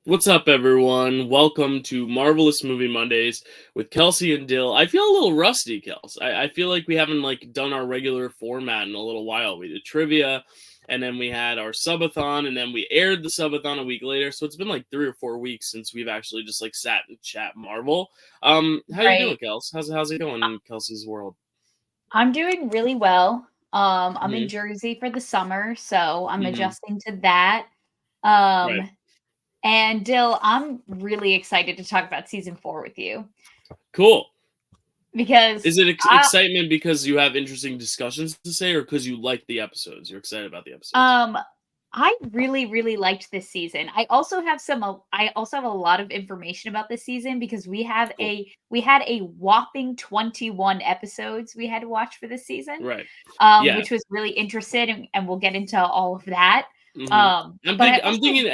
What's up, everyone? Welcome to Marvel-ous Movie Mondays with Kelsey and Dill. I feel a little rusty, Kels. I feel like we haven't done our regular format in a little while. We did trivia, and then we had our subathon, and then we aired the subathon a week later. So it's been like 3 or 4 weeks since we've actually just sat and chat Marvel. How you doing, Right. Kels? How's it going in Kelsey's world? I'm doing really well. I'm in Hmm. Jersey for the summer, so I'm Hmm. adjusting to that. Um, Right. and Dill, I'm really excited to talk about season 4 with you Cool. because Is it I excitement because you have interesting discussions to say, or because you like the episodes? You're excited about the episodes. um I really liked this season. I also have a lot of information about this season because Cool. we had a whopping 21 episodes we had to watch for this season. Right. Yeah. Which was really interesting, and we'll get into all of that. Hmm. But I I'm also thinking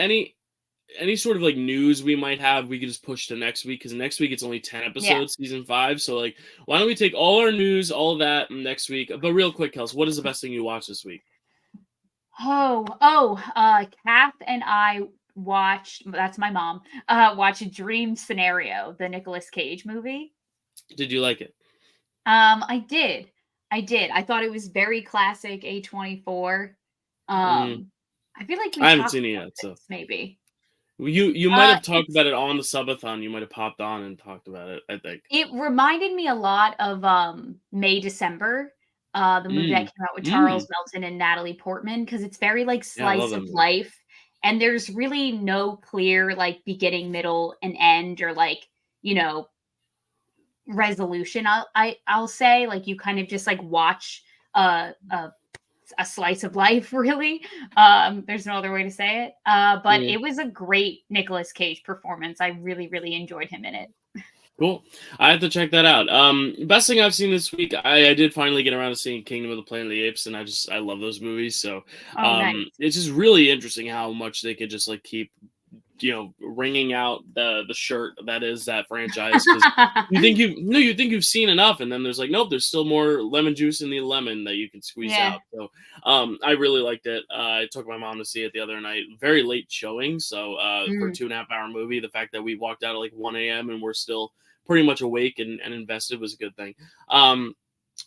any sort of news we might have, we could just push to next week because next week it's only 10 yeah. episodes, season five. So why don't we take all our news, all of that next week? But real quick, Kels, what is the best thing you watched this week? Kath and I watched that's my mom, watched Dream Scenario, the Nicolas Cage movie. Did you like it? I did. I did. I thought it was very classic A24. Mm, Um, I feel like we I haven't talked seen it about yet, so this maybe. you might have talked It's about it on the subathon. You might have popped on and talked about it. I think. It reminded me a lot of, May December, the movie that Mm, came out with Charles mm. Melton and Natalie Portman, because it's very, Yeah, I love slice that of movie. life, and there's really no clear, beginning, middle, and end or, you know, resolution, I'll say, you kind of just, watch a slice of life, really. There's no other way to say it, but Mm. it was a great Nicolas Cage performance. I really enjoyed him in it. Cool. I have to check that out. Best thing I've seen this week, I did finally get around to seeing Kingdom of the Planet of the Apes, and I love those movies. So, Oh, nice. it's just really interesting how much they could just keep wringing out the shirt that is that franchise because you think you've seen enough, and then there's nope, there's still more lemon juice in the lemon that you can squeeze Yeah. out. So I really liked it. I took my mom to see it the other night, very late showing, so for a Mm. 2.5 hour movie, the fact that we walked out at 1 a.m. and we're still pretty much awake and invested was a good thing. um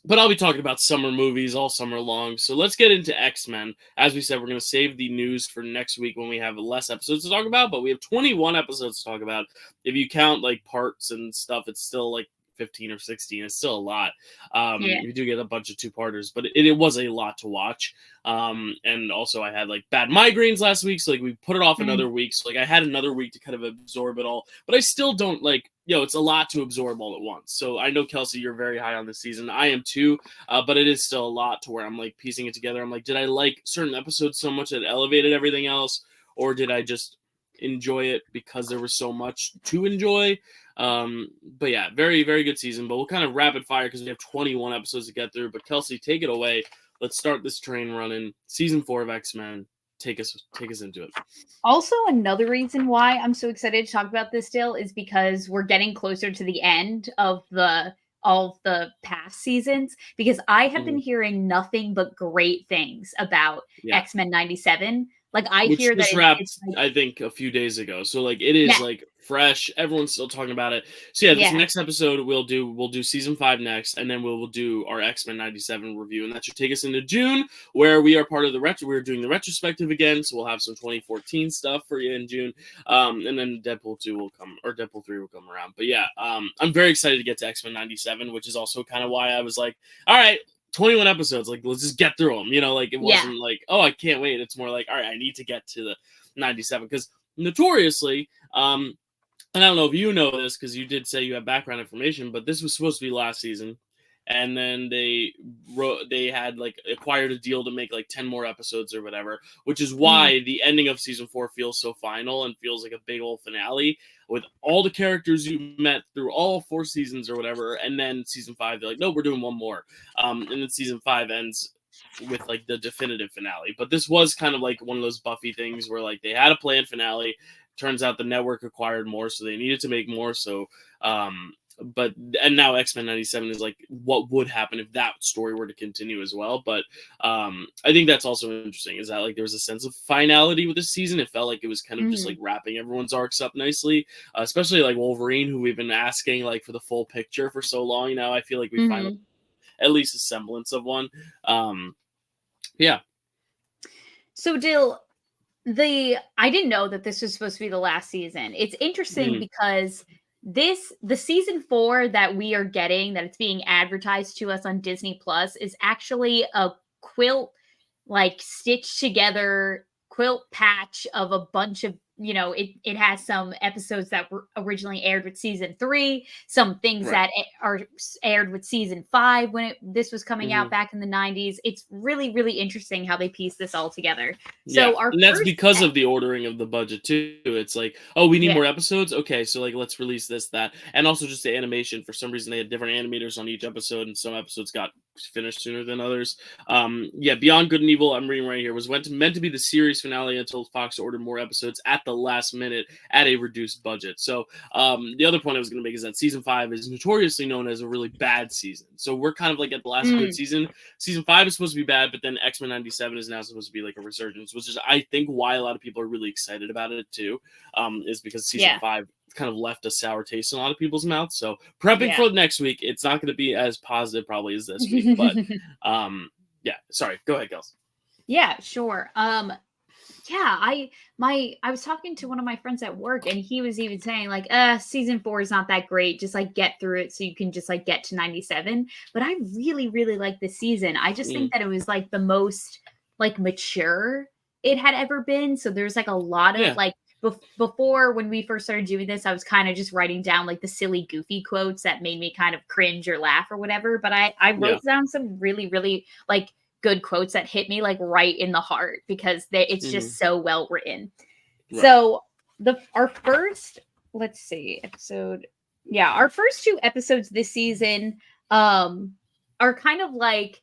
but I'll be talking about summer movies all summer long. So let's get into X-Men. As we said, we're going to save the news for next week when we have less episodes to talk about, but we have 21 episodes to talk about. If you count parts and stuff, it's still 15 or 16. It's still a lot. Yeah. We do get a bunch of two-parters, but it was a lot to watch. And also I had bad migraines last week, so we put it off Mm. another week. So I had another week to kind of absorb it all, but I still don't it's a lot to absorb all at once. So I know, Kelsey, you're very high on this season. I am too, but it is still a lot to where I'm piecing it together. I'm did I like certain episodes so much that it elevated everything else, or did I just enjoy it because there was so much to enjoy? But yeah, very very good season. But we'll kind of rapid fire because we have 21 episodes to get through. But Kelsey, take it away. Let's start this train running. Season 4 of X-Men. Take us into it. Also, another reason why I'm so excited to talk about this still is because we're getting closer to the end of the all of the past seasons because I have been Mhm. hearing nothing but great things about Yeah. X-Men 97. I Which hear that just it's wrapped, like I think, a few days ago. So it is yeah, fresh. Everyone's still talking about it. So yeah, this yeah. next episode we'll do season 5 next, and then we'll do our X-Men 97 review, and that should take us into June, where we are part of the we're doing the retrospective again. So we'll have some 2014 stuff for you in June. And then Deadpool 2 will come, or Deadpool 3 will come around. But yeah, I'm very excited to get to X-Men 97, which is also kind of why I was all right, 21 episodes, let's just get through them, it Yeah. wasn't oh, I can't wait. It's more all right, I need to get to the 97 because notoriously, and I don't know if you know this because you did say you have background information, but this was supposed to be last season, and then they had acquired a deal to make 10 more episodes or whatever, which is Mm. why the ending of season 4 feels so final and feels like a big old finale with all the characters you met through all 4 seasons or whatever, and then season 5 they're no, we're doing one more, and then season 5 ends with the definitive finale. But this was kind of one of those Buffy things where they had a planned finale. Turns out the network acquired more, so they needed to make more. So and now X-Men 97 is like what would happen if that story were to continue as well. But I think that's also interesting, is that like there was a sense of finality with this season. It felt like it was kind of just like wrapping everyone's arcs up nicely, especially like Wolverine, who we've been asking like for the full picture for so long now. I feel like we finally at least a semblance of one. Yeah. So Dill, I didn't know that this was supposed to be the last season. It's interesting because the season 4 that we are getting, that it's being advertised to us on Disney Plus, is actually a quilt, like stitched together quilt patch of a bunch of, it has some episodes that were originally aired with season 3, some things that are aired with season 5 when this was coming out back in the 90s. It's really, really interesting how they piece this all together. So and that's because of the ordering of the budget too. It's like, oh, we need more episodes. Okay, so like let's release this, that, and also just the animation. For some reason, they had different animators on each episode, and some episodes got finished sooner than others. Beyond Good and Evil, I'm reading right here, was meant to be the series finale until Fox ordered more episodes at the last minute at a reduced budget. So the other point I was going to make is that season 5 is notoriously known as a really bad season. So we're kind of like at the last good season. Season 5 is supposed to be bad, but then X-Men 97 is now supposed to be like a resurgence, which is I think why a lot of people are really excited about it too, is because season 5 kind of left a sour taste in a lot of people's mouths. So prepping for next week, it's not going to be as positive probably as this week, but sorry, go ahead, Kels. Yeah, sure. I was talking to one of my friends at work, and he was even saying like, season 4 is not that great. Just like get through it so you can just like get to 97. But I really, really like this season. I just think that it was like the most like mature it had ever been. So there's like a lot of like before, when we first started doing this, I was kind of just writing down like the silly, goofy quotes that made me kind of cringe or laugh or whatever. But I wrote down some really, really like good quotes that hit me like right in the heart, because it's just so well written. So our first, let's see, episode. Yeah, our first 2 episodes this season are kind of like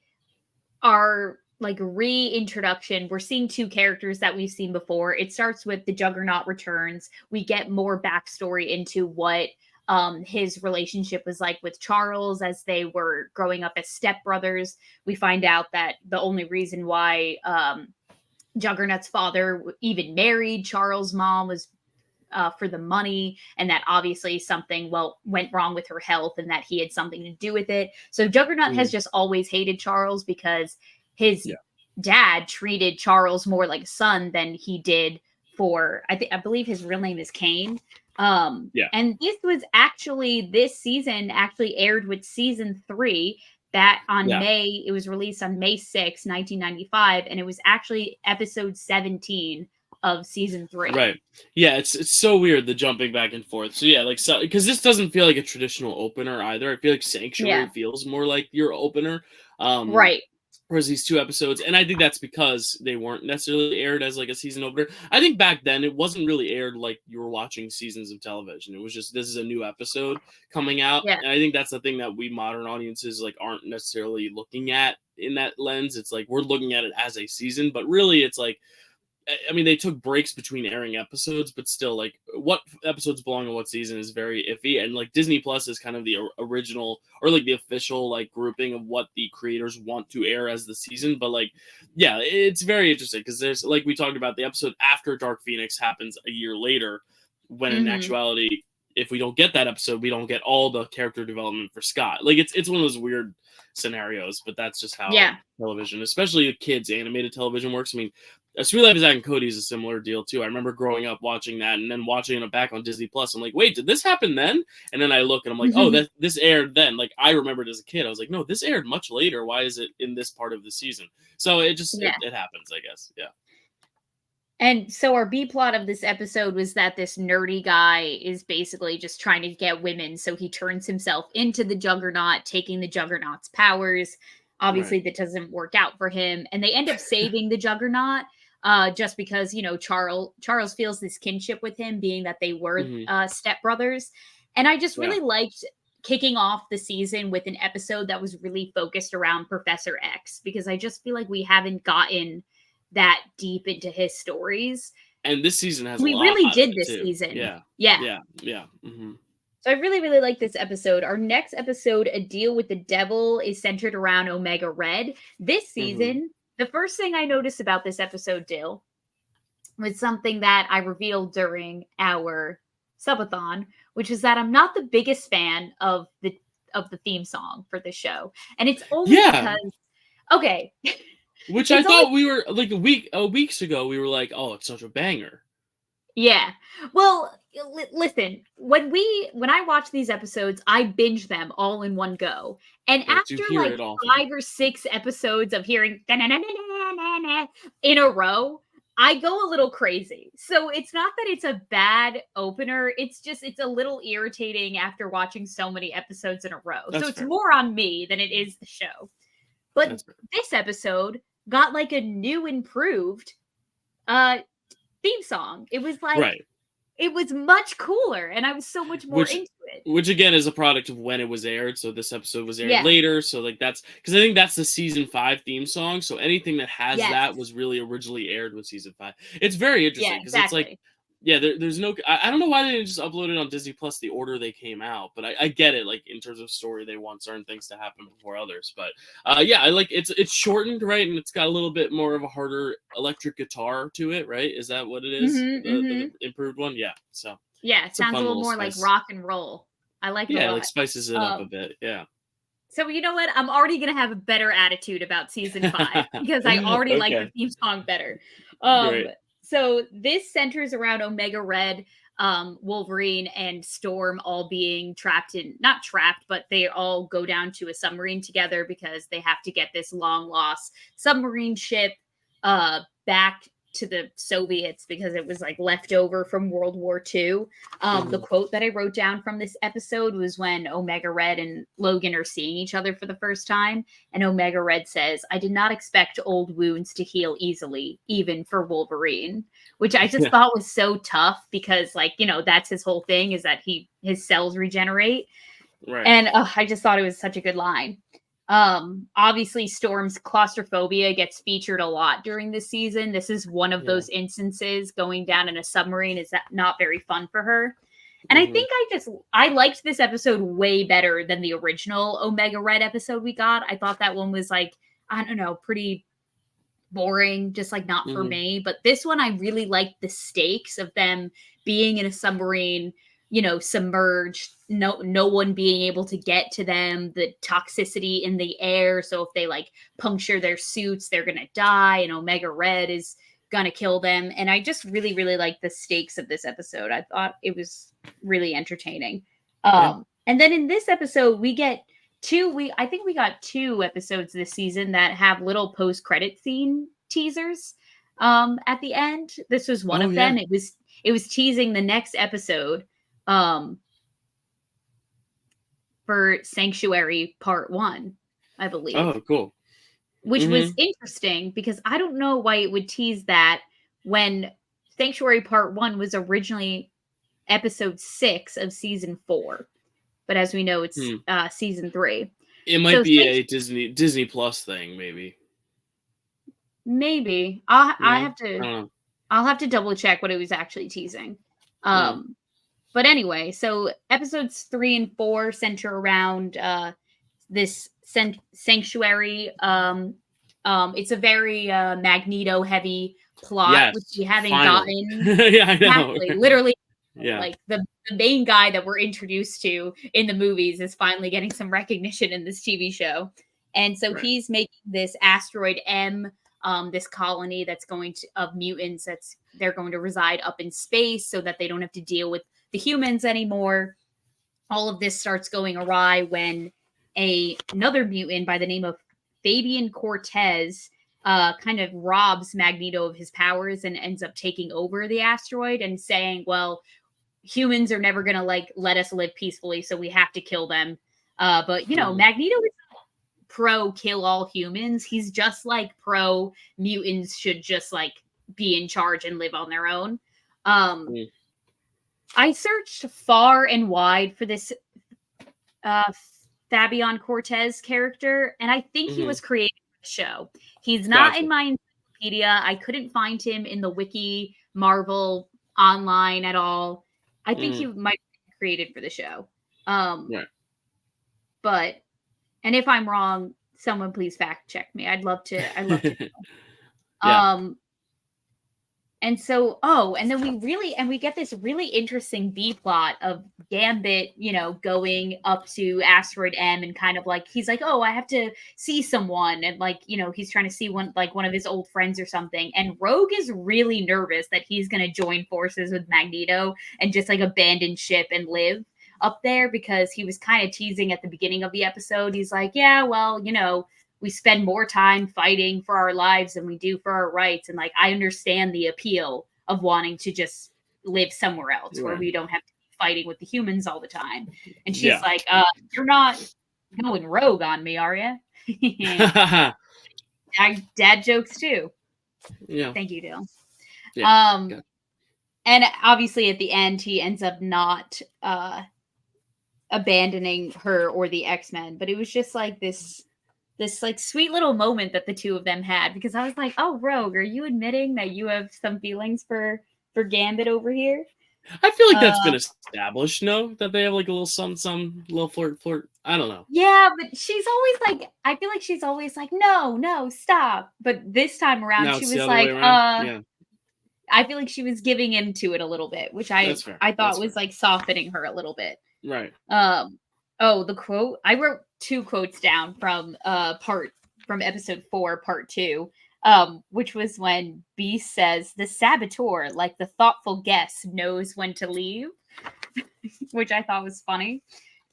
our like reintroduction. We're seeing 2 characters that we've seen before. It starts with the Juggernaut returns. We get more backstory into what his relationship was like with Charles as they were growing up as stepbrothers. We find out that the only reason why Juggernaut's father even married Charles' mom was for the money, and that obviously something went wrong with her health, and that he had something to do with it. So Juggernaut has just always hated Charles because his dad treated Charles more like a son than he did for, I believe his real name is Kane. And this season actually aired with season 3 that on it was released on May 6, 1995, and it was actually episode 17 of season 3. Right. Yeah, it's so weird, the jumping back and forth. So yeah, like, so because this doesn't feel like a traditional opener either. I feel like Sanctuary feels more like your opener. Right. Whereas these 2 episodes, and I think that's because they weren't necessarily aired as like a season opener. I think back then it wasn't really aired like you were watching seasons of television. It was just, this is a new episode coming out. Yeah. And I think that's the thing that we modern audiences like aren't necessarily looking at in that lens. It's like we're looking at it as a season, but really it's like, I mean, they took breaks between airing episodes, but still, like, what episodes belong in what season is very iffy. And like Disney Plus is kind of the original, or like the official like grouping of what the creators want to air as the season. But like, yeah, it's very interesting because there's, like we talked about, the episode after Dark Phoenix happens a year later, when in actuality, if we don't get that episode, we don't get all the character development for Scott. Like, it's one of those weird scenarios, but that's just how television, especially kids animated television, works. I mean, Sweet Life of Zack and Cody is a similar deal too. I remember growing up watching that, and then watching it back on Disney Plus. I'm like, wait, did this happen then? And then I look and I'm like, oh, this aired then. Like, I remembered as a kid, I was like, no, this aired much later. Why is it in this part of the season? So it just it happens, I guess. Yeah. And so our B plot of this episode was that this nerdy guy is basically just trying to get women. So he turns himself into the Juggernaut, taking the Juggernaut's powers. Obviously, that doesn't work out for him. And they end up saving the Juggernaut just because, Charles feels this kinship with him, being that they were stepbrothers. And I just really liked kicking off the season with an episode that was really focused around Professor X, because I just feel like we haven't gotten that deep into his stories. And this season has we a lot really did of it this too. season. Yeah. Yeah. Yeah. Mm-hmm. So I really, really like this episode. Our next episode, A Deal with the Devil, is centered around Omega Red. This Mm-hmm. season, the first thing I noticed about this episode, Dill, was something that I revealed during our subathon, which is that I'm not the biggest fan of the theme song for the show. And it's only Yeah, because okay, which I it's only thought we were like weeks ago. We were like, oh, it's such a banger. yeah. Well, listen, when I watch these episodes, I binge them all in one go. And Right, you after hear like it often. 5 or 6 episodes of hearing "da-na-na-na-na-na-na" in a row, I go a little crazy. So it's not that it's a bad opener, it's just it's a little irritating after watching so many episodes in a row. So That's it's fair. more on me than it is the show. But That's fair. this episode got like a new improved uh theme song. It was like Right. it was much cooler and I was so much more Which into it. which again is a product of when it was aired. So this episode was aired Yeah. later. So like that's because I think that's the season 5 theme song. So anything that has Yes. that was really originally aired with season 5. It's very Yeah, interesting because it's like exactly. yeah, there's no. I don't know why they didn't just upload it on Disney Plus the order they came out, but I get it. Like in terms of story, they want certain things to happen before others. But yeah, I like it's shortened, right, and it's got a little bit more of a harder electric guitar to it, right? Is that what it is? Mhm, The mhm. improved one, yeah. So Yeah, it's a sounds a fun little little more like spice. rock and roll. I like it a Yeah, it, like lot. spices it up a Um, bit. Yeah. so you know what? I'm already gonna have a better attitude about season 5 because I already like the Okay, theme song better. Um, great. so this centers around Omega Red, Wolverine, and Storm all being trapped in not trapped, but they all go down to a submarine together because they have to get this long lost submarine ship back to the Soviets because it was like left over from World War II. The Hmm. quote that I wrote down from this episode was when Omega Red and Logan are seeing each other for the first time. And Omega Red says, I did not expect old wounds to heal easily, even for Wolverine, which I just Yeah, thought was so tough because, like, you know, that's his whole thing is that his cells regenerate. right. And I just thought it was such a good line. Obviously Storm's claustrophobia gets featured a lot during this season. This is one of Yeah. those instances. Going down in a submarine is not very fun for her. And I Hmm. think I liked this episode way better than the original Omega Red episode we got. I thought that one was like, I don't know, pretty boring, just like not for Hmm. me. But this one, I really liked the stakes of them being in a submarine, you know, submerged, no one being able to get to them, the toxicity in the air. So if they like puncture their suits, they're gonna die, and Omega Red is gonna kill them. And I just really, really like the stakes of this episode. I thought it was really entertaining. Yeah. And then in this episode, we get I think we got 2 episodes this season that have little post-credit scene teasers at the end. This was one Oh of them. yeah. It was teasing the next episode um for Sanctuary Part 1, I believe, Oh cool. which Hmm. was interesting because I don't know why it would tease that when Sanctuary Part 1 was originally episode 6 of season 4. But as we know, it's Hmm. season 3. It might So be a Disney Plus thing, maybe. maybe No, I don't know. I'll have to double check what it was actually teasing. Mm. Um, but anyway, so episodes 3 and 4 center around this sanctuary. It's a very Magneto heavy plot, which Yes, we haven't finally. gotten Yeah, I know. exactly. Literally, Yeah, like the main guy that we're introduced to in the movies is finally getting some recognition in this TV show. And so right. he's making this asteroid M, this colony that's going to of mutants that's they're going to reside up in space so that they don't have to deal with the humans anymore. All of this starts going awry when another mutant by the name of Fabian Cortez kind of robs Magneto of his powers and ends up taking over the asteroid and saying, well, humans are never going to like let us live peacefully, so we have to kill them. But you know, Mhm. Magneto is pro kill all humans. He's just like pro mutants should just like be in charge and live on their own. Um, Mm. I searched far and wide for this uh, Fabian Cortez character, and I think he Mhm. was created for the show. He's not Gotcha. in my encyclopedia. I couldn't find him in the wiki, Marvel, online at all. I think he Mhm. might be created for the show. Right. But and if I'm wrong, someone please fact check me. I'd love to know. Yeah. And so, and then we get this really interesting B plot of Gambit, going up to Asteroid M and kind of like he's like, "Oh, I have to see someone." And like, he's trying to see one of his old friends or something. And Rogue is really nervous that he's going to join forces with Magneto and just like abandon ship and live up there because he was kind of teasing at the beginning of the episode. He's like, "Yeah, well, we spend more time fighting for our lives than we do for our rights. And like, I understand the appeal of wanting to just live somewhere else where Right. we don't have to be fighting with the humans all the time." And she's Yeah. like, "You're not going rogue on me, are you?" Dad jokes too. Yeah. Thank you, Dale. Yeah. Good. And obviously at the end, he ends up not abandoning her or the X-Men, but it was just like this like sweet little moment that the two of them had because I was like, "Oh, Rogue, are you admitting that you have some feelings for Gambit over here?" I feel like that's been established, no? That they have like a little some little flirt. I don't know. Yeah, but she's always like, I feel like she's always like, "No, stop." But this time around, Now she it's the was other way like, around. Yeah. I feel like she was giving into it a little bit, which That's fair. I thought That's was fair. like softening her a little bit. Right. The quote. I wrote two quotes down from episode 4, part 2. Which was when Beast says, "The saboteur, like the thoughtful guest, knows when to leave," which I thought was funny.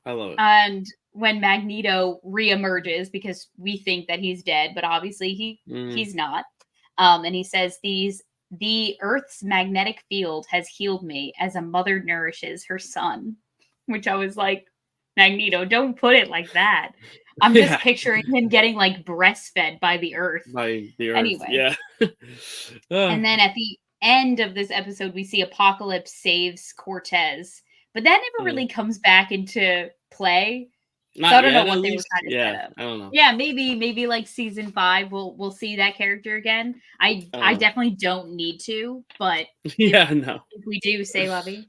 I love it. And when Magneto reemerges, because we think that he's dead, but obviously he's not. And he says, "The Earth's magnetic field has healed me as a mother nourishes her son," which I was like, "Magneto, don't put it like that." I'm just picturing him getting like breastfed by the Earth. By the Earth. Anyway. Yeah. And then at the end of this episode, we see Apocalypse saves Cortez, but that never really comes back into play. Not so I don't yet, know what at they were least. trying to set Yeah. up. I don't know. Yeah, maybe like season 5 we'll see that character again. I definitely don't need to, but Yeah, no. if we do, say Lovey.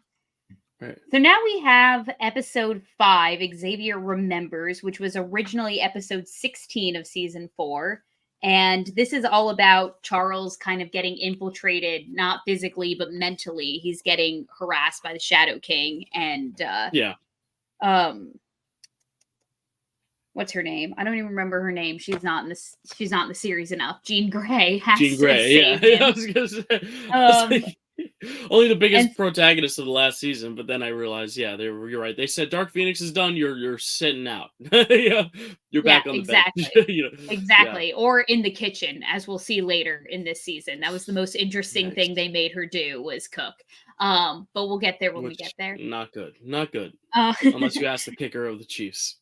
Right. So now we have episode 5, Xavier Remembers, which was originally episode 16 of season 4. And this is all about Charles kind of getting infiltrated, not physically, but mentally. He's getting harassed by the Shadow King. And what's her name? I don't even remember her name. She's not in the series enough. Jean Grey has Jean Grey, save yeah. him. I was gonna say only the biggest protagonist of the last season, but then I realized, you're right. They said Dark Phoenix is done. You're sitting out. Yeah, you're back on the bench. Exactly. Or in the kitchen, as we'll see later in this season. That was the most interesting thing they made her do was cook. But we'll get there when we get there. Not good. Unless you ask the kicker of the Chiefs.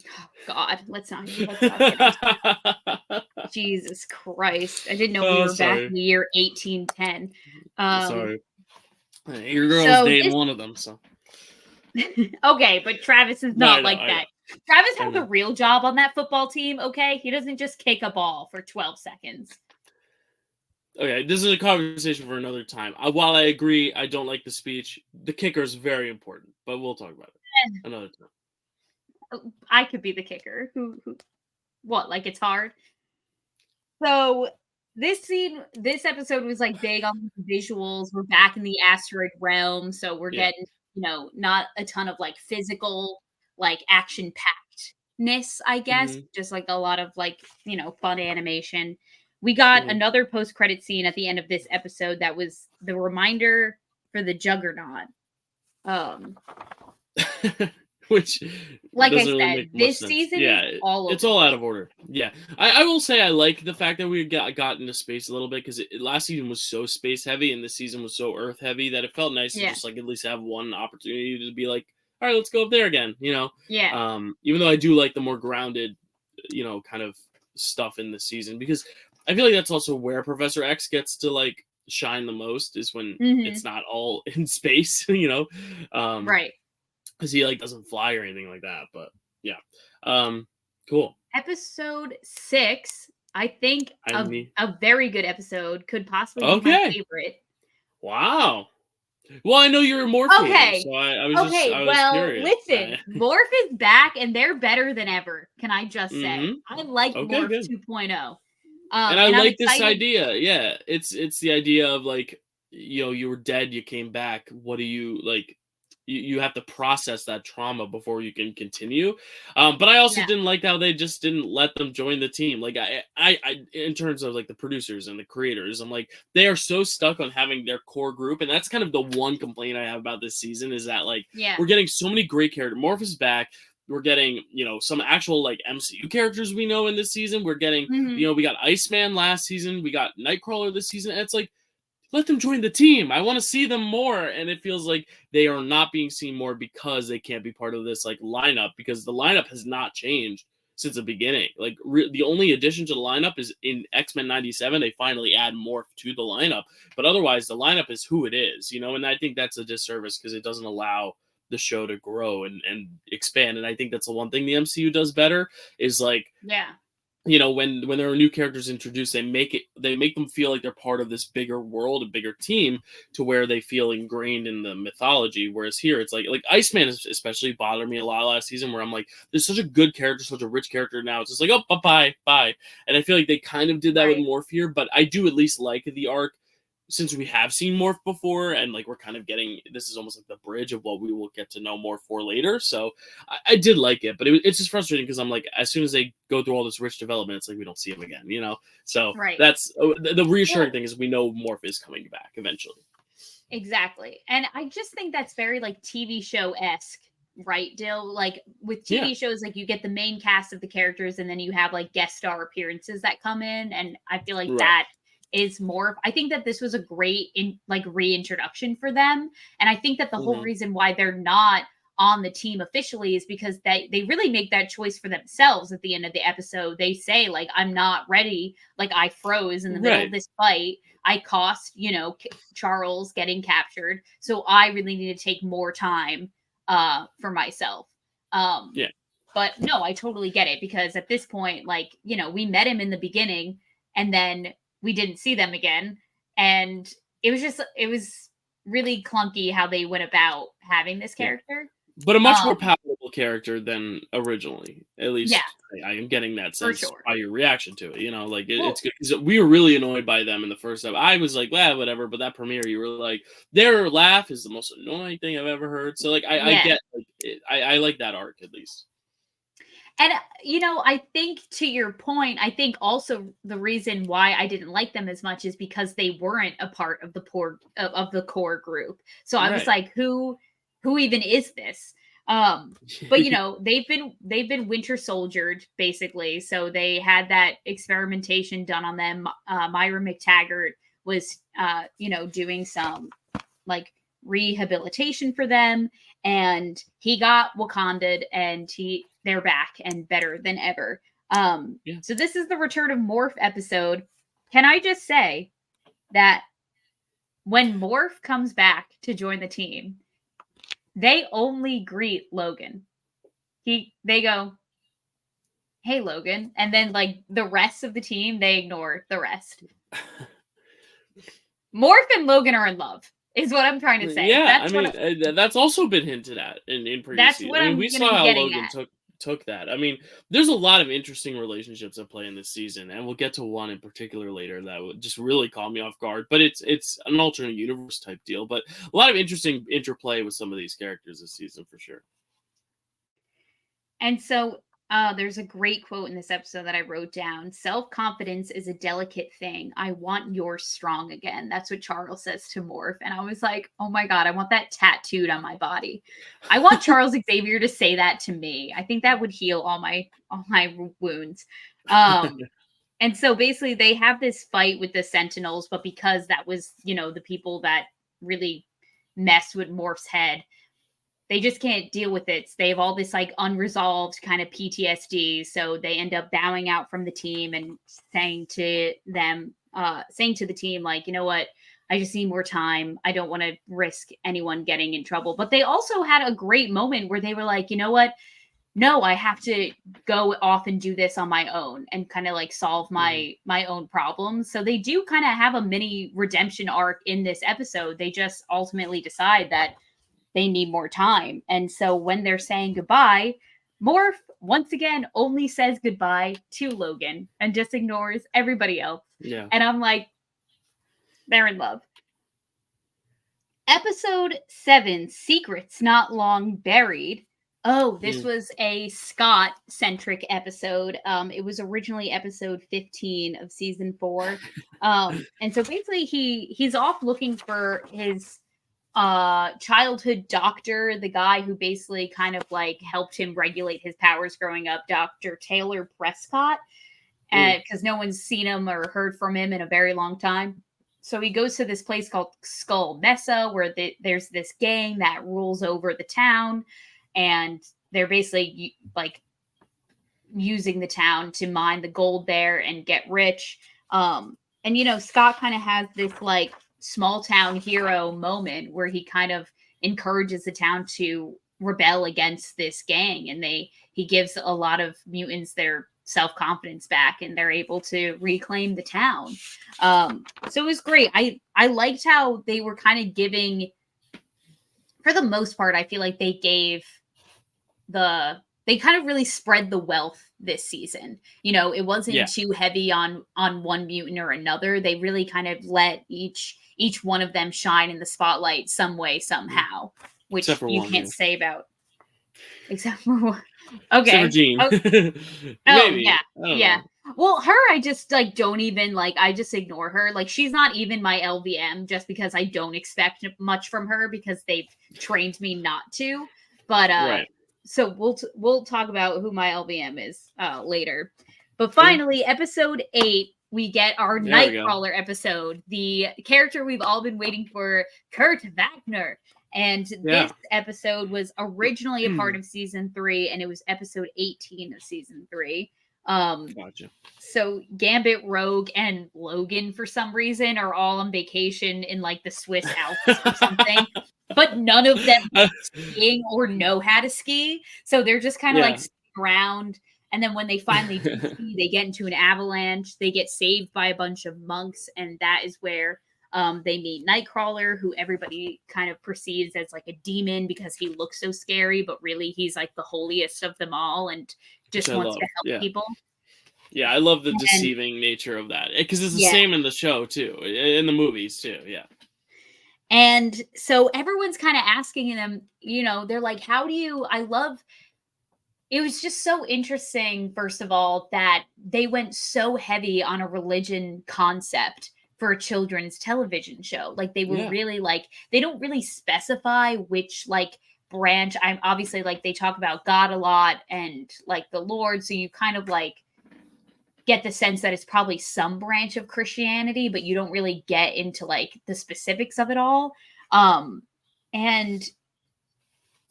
Oh, God, let's not get into that. Jesus Christ. I didn't know we were back in the year 1810. Sorry. Your girl's dating one of them, so. Okay, but Travis is not like that. Travis has a real job on that football team, okay? He doesn't just kick a ball for 12 seconds. Okay, this is a conversation for another time. While I agree, I don't like the speech. The kicker is very important, but we'll talk about it another time. I could be the kicker. Who what? Like it's hard. So this episode was like big on the visuals. We're back in the asteroid realm, so we're getting, not a ton of like physical, like action packedness, I guess. Just like a lot of like, fun animation. We got another post-credit scene at the end of this episode that was the reminder for the Juggernaut. Which, like I said, this season is it's all out of order. Yeah, I will say I like the fact that we got into space a little bit because last season was so space heavy and this season was so Earth heavy that it felt nice to just like at least have one opportunity to be like, all right, let's go up there again. Yeah. Even though I do like the more grounded, kind of stuff in this season because I feel like that's also where Professor X gets to like shine the most is when it's not all in space. Right. Because he like doesn't fly or anything like that, but yeah, cool. Episode 6, I think a very good episode, could possibly be my favorite. Wow, Well, I know you're a Morph hater, Okay. so Okay, I was well, curious. listen, Morph is back and they're better than ever, can I just say. Mhm. I like Okay, Morph good. 2.0. And I And I'm like this excited. idea. Yeah, it's the idea of like, you were dead, you came back. What do you like? You have to process that trauma before you can continue. But I also Yeah. didn't like how they just didn't let them join the team. Like in terms of like the producers and the creators, I'm like they are so stuck on having their core group, and that's kind of the one complaint I have about this season is that like Yeah. we're getting so many great characters. Morph is back. We're getting, some actual like MCU characters we know in this season. We're getting, Mhm. we got Iceman last season. We got Nightcrawler this season. And it's like, let them join the team. I want to see them more. And it feels like they are not being seen more because they can't be part of this like lineup because the lineup has not changed since the beginning. Like the only addition to the lineup is in X-Men 97. They finally add Morph to the lineup. But otherwise, the lineup is who it is, and I think that's a disservice because it doesn't allow the show to grow and expand. And I think that's the one thing the MCU does better is like Yeah. when there are new characters introduced, they make them feel like they're part of this bigger world, a bigger team, to where they feel ingrained in the mythology. Whereas here, it's like Iceman especially bothered me a lot last season, where I'm like, there's such a good character, such a rich character. Now it's just like, oh, bye, bye. And I feel like they kind of did that with Right. Morph here, but I do at least like the arc since we have seen Morph before, and like we're kind of getting this is almost like the bridge of what we will get to know Morph for later. So I did like it, but it's just frustrating because I'm like, as soon as they go through all this rich development, it's like we don't see him again. So Right. that's the reassuring Well, thing is we know Morph is coming back eventually. exactly. And I just think that's very like TV show esque, right, Dill? Like with Yeah, TV shows, like you get the main cast of the characters and then you have like guest star appearances that come in. And I feel like right. that is more, I think that this was a great reintroduction for them. And I think that the whole Hmm. reason why they're not on the team officially is because they really make that choice for themselves at the end of the episode. They say, like, I'm not ready. Like, I froze in the middle of Right. this fight. I cost, Charles getting captured. So I really need to take more time for myself. Um, Yeah. but no, I totally get it because at this point, like, we met him in the beginning and then we didn't see them again. And it was really clunky how they went about having this Yeah. character. But a much more Um, palatable character than originally. At yeah, least I am getting that for sense sure. by your reaction to it. Like it's Well, good 'cause we were really annoyed by them in the first episode. I was like, well, whatever. But that premiere, you were like, their laugh is the most annoying thing I've ever heard. So like, I yeah. get like I like that arc at least. And I think to your point, I think also the reason why I didn't like them as much is because they weren't a part of of the core group. So I was Right. like, who even is this? But they've been winter soldiered basically. So they had that experimentation done on them. Myra McTaggart was doing some like rehabilitation for them, and he got Wakanda'd and they're back and better than ever. Yeah. So this is the return of Morph episode. Can I just say that when Morph comes back to join the team, they only greet Logan. They go, "Hey Logan," and then like the rest of the team, they ignore the rest. Morph and Logan are in love, is what I'm trying to say. Yeah, I mean that's also been hinted at in previous That's seasons. what I mean, I'm we gonna saw be how getting Logan at. took that. I mean, there's a lot of interesting relationships at play in this season, and we'll get to one in particular later that would just really caught me off guard. But it's an alternate universe type deal. But a lot of interesting interplay with some of these characters this season for sure. And so there's a great quote in this episode that I wrote down. Self confidence is a delicate thing. I want yours strong again. That's what Charles says to Morph. And I was like, oh my God, I want that tattooed on my body. I want Charles Xavier to say that to me. I think that would heal all my wounds. Um, and so basically they have this fight with the Sentinels, but because that was, the people that really messed with Morph's head, they just can't deal with it. So they have all this like unresolved kind of PTSD. So they end up bowing out from the team and saying to the team, like, you know what? I just need more time. I don't want to risk anyone getting in trouble. But they also had a great moment where they were like, you know what? no, I have to go off and do this on my own and kind of like solve Mhm. my own problems. So they do kind of have a mini redemption arc in this episode. They just ultimately decide that they need more time. And so when they're saying goodbye, Morph once again only says goodbye to Logan and just ignores everybody else. Yeah. And I'm like, they're in love. Episode 7, Secrets Not Long Buried. Oh, this Mm. was a Scott centric episode. It was originally episode 15 of season 4. And so basically he's off looking for his childhood doctor, the guy who basically kind of like helped him regulate his powers growing up, Dr. Taylor Prescott, Mm. because no one's seen him or heard from him in a very long time. So he goes to this place called Skull Mesa, where there's this gang that rules over the town, and they're basically like using the town to mine the gold there and get rich. And you know, Scott kind of has this like small town hero moment where he kind of encourages the town to rebel against this gang, and he gives a lot of mutants their self-confidence back, and they're able to reclaim the town. So it was great. I liked how they were kind of giving, for the most part, I feel like they gave they kind of really spread the wealth this season. You know, it wasn't Yeah. too heavy on one mutant or another. They really kind of let each one of them shine in the spotlight some way Mm. somehow, Except which for you one, yeah. can't say about except for one. Except for Okay. Jean. Oh, oh Maybe. yeah. I don't Yeah. know. Well, her I just like don't even like I just ignore her. Like she's not even my LVM just because I don't expect much from her because they've trained me not to. But Right. so we'll talk about who my LVM is later. But Okay. finally, episode 8, we get our There we go. Nightcrawler episode, the character we've all been waiting for, Kurt Wagner. And Yeah. this episode was originally a part of season 3, and it was episode 18 of season 3. Gotcha. So Gambit, Rogue, and Logan, for some reason, are all on vacation in like the Swiss Alps or something. But none of them skiing or know how to ski. So they're just kind of like Yeah. skiing around. And then when they finally do ski, they get into an avalanche. They get saved by a bunch of monks. And that is where they meet Nightcrawler, who everybody kind of perceives as like a demon because he looks so scary. But really, he's like the holiest of them all and Which just I wants to love. help Yeah. people. Yeah, I love the And deceiving nature of that because it's the yeah. same in the show too, in the movies too. Yeah. And so everyone's kind of asking them, you know, they're like, how do you, I love, it was just so interesting, first of all, that they went so heavy on a religion concept for a children's television show. Like they were Yeah. really like, they don't really specify which like branch. I'm obviously like they talk about God a lot and like the Lord. So you kind of like get the sense that it's probably some branch of Christianity, but you don't really get into like the specifics of it all. And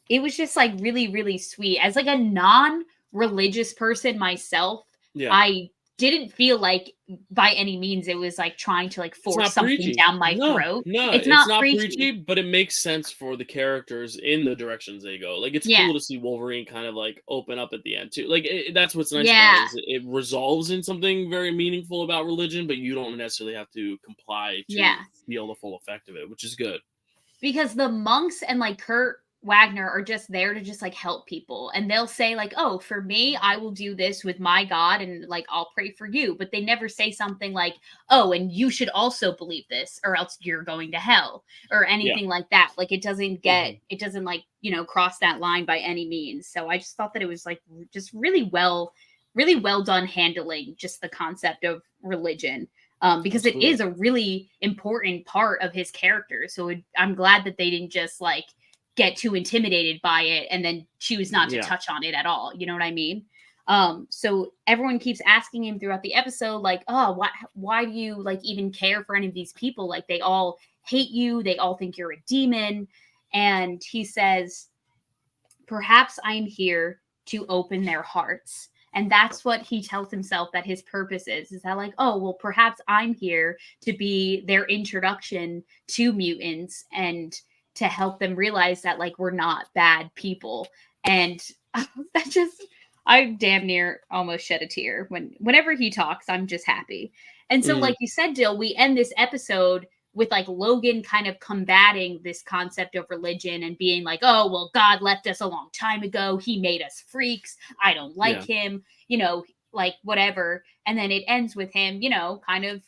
it was just like really, really sweet. As like a non-religious person myself, Yeah. I didn't feel like by any means it was like trying to like It's force not something preachy. down my No, throat. no, It's it's not not preachy. preachy, but it makes sense for the characters in the directions they go. Like, it's Yeah. cool to see Wolverine kind of like open up at the end too. Like, that's what's nice about it Yeah. is it resolves in something very meaningful about religion, but you don't necessarily have to comply to Yeah. feel the full effect of it, which is good. Because the monks and like Kurt Wagner are just there to just like help people, and they'll say like, oh, for me I will do this with my God and like I'll pray for you, but they never say something like, oh, and you should also believe this or else you're going to hell or Yeah. anything like that. Like it doesn't Hmm. like, you know, cross that line by any means. So I just thought that it was like just really well done handling just the concept of religion, because it Absolutely. is a really important part of his character. So I'm glad that they didn't just like get too intimidated by it and then choose not to Yeah. touch on it at all. You know what I mean? So everyone keeps asking him throughout the episode, like, oh, why do you like even care for any of these people? Like they all hate you, they all think you're a demon. And he says, perhaps I'm here to open their hearts. And that's what he tells himself that his purpose is that like, oh, well, perhaps I'm here to be their introduction to mutants and to help them realize that like we're not bad people. And that just I damn near almost shed a tear whenever he talks. I'm just happy. And so, Mhm. like you said, Dill, we end this episode with like Logan kind of combating this concept of religion and being like, oh, well, God left us a long time ago. He made us freaks. I don't like Yeah. him, like whatever. And then it ends with him, kind of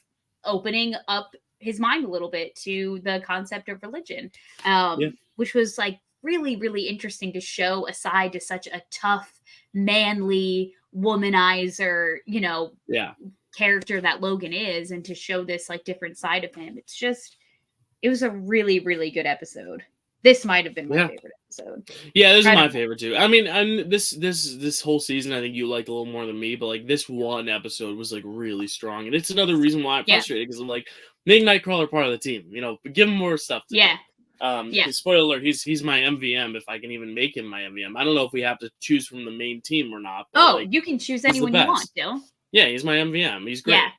opening up his mind a little bit to the concept of religion, Yeah. which was like really, really interesting to show a side to such a tough, manly womanizer, Yeah. character that Logan is, and to show this like different side of him. It was a really, really good episode. This might have been my Yeah. favorite episode. Yeah, this is I my don't know. favorite too. I mean, and this whole season, I think you liked a little more than me, but like this one episode was like really strong, and it's another reason why I'm Yeah. frustrated because I'm like, make Nightcrawler part of the team, but give him more stuff to do. Yeah. Yeah. Because spoiler alert, he's my MVM if I can even make him my MVM. I don't know if we have to choose from the main team or not, but Oh, like you can choose he's the anyone you want, best. Dill. Yeah, he's my MVM. He's great. Yeah.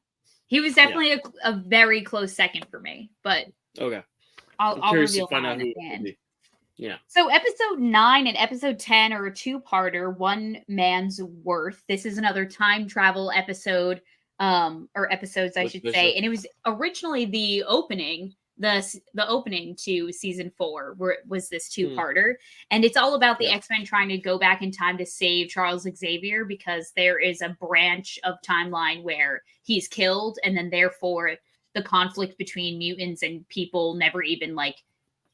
He was Yeah. definitely a very close second for me, but Okay. I'm I'll curious to reveal find out mine who at it the will end. be. Yeah. So episode 9 and episode 10 are a two-parter, One Man's Worth. This is another time travel episode, or episodes, I With should say. Bishop. And it was originally the opening, the opening to season 4, where it was this two-parter. And it's all about the Yeah. X-Men trying to go back in time to save Charles Xavier, because there is a branch of timeline where he's killed, and then therefore the conflict between mutants and people never even like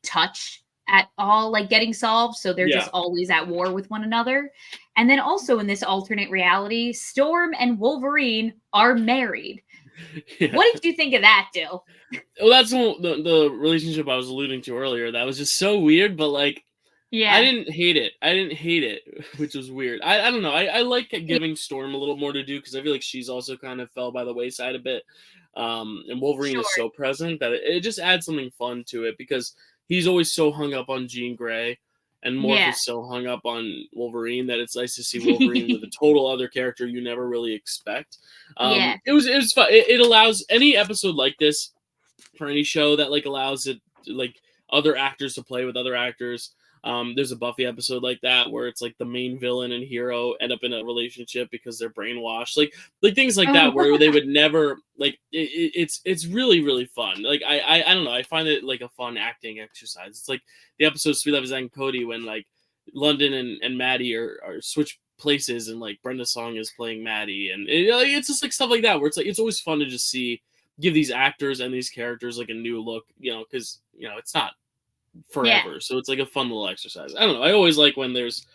touch at all, like getting solved, so they're Yeah. just always at war with one another. And then also in this alternate reality, Storm and Wolverine are married. Yeah. What did you think of that, Dill? Well, that's the relationship I was alluding to earlier. That was just so weird, but like, I didn't hate it, which was weird. I don't know. I like giving Storm a little more to do because I feel like she's also kind of fell by the wayside a bit. And Wolverine is Sure. so present that it just adds something fun to it because he's always so hung up on Jean Grey, and Morph Yeah. is so hung up on Wolverine that it's nice to see Wolverine with a total other character you never really expect. Yeah. It was fun. It allows any episode like this for any show that like allows it like other actors to play with other actors. There's a Buffy episode like that where it's like the main villain and hero end up in a relationship because they're brainwashed, like things like that where they would never like it's really, really fun. Like I don't know, I find it like a fun acting exercise. It's like the episode Sweet Love is Zack and Cody when like London and Maddie are switch places and like Brenda Song is playing Maddie, and it's just like stuff like that where it's like it's always fun to just give these actors and these characters like a new look, because it's not forever. Yeah. So it's like a fun little exercise. I don't know. I always like when there's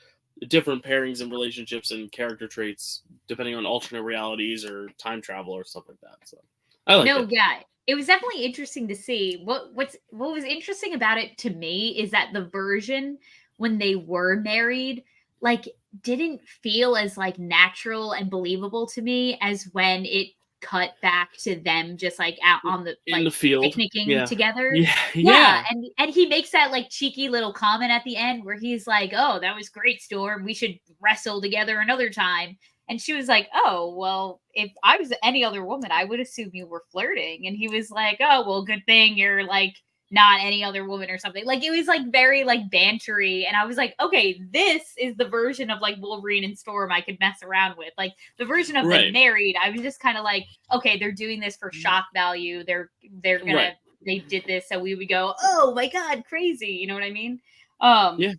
different pairings and relationships and character traits depending on alternate realities or time travel or stuff like that. So I like it. Yeah. It was definitely interesting to see. What was interesting about it to me is that the version when they were married, like, didn't feel as like natural and believable to me as when it cut back to them just like out on the In the like field. picnicking together. Yeah. And he makes that like cheeky little comment at the end where he's like, "Oh, that was great, Storm. We should wrestle together another time." And she was like, "Oh, well, if I was any other woman, I would assume you were flirting." And he was like, "Oh, well, good thing you're like not any other woman or something." Like, it was like very like bantery. And I was like, okay, this is the version of like Wolverine and Storm I could mess around with. Like the version of them married, I was just kind of like, okay, they're doing this for shock value. They're gonna they did this so we would go, oh my god, crazy. You know what I mean? Yeah.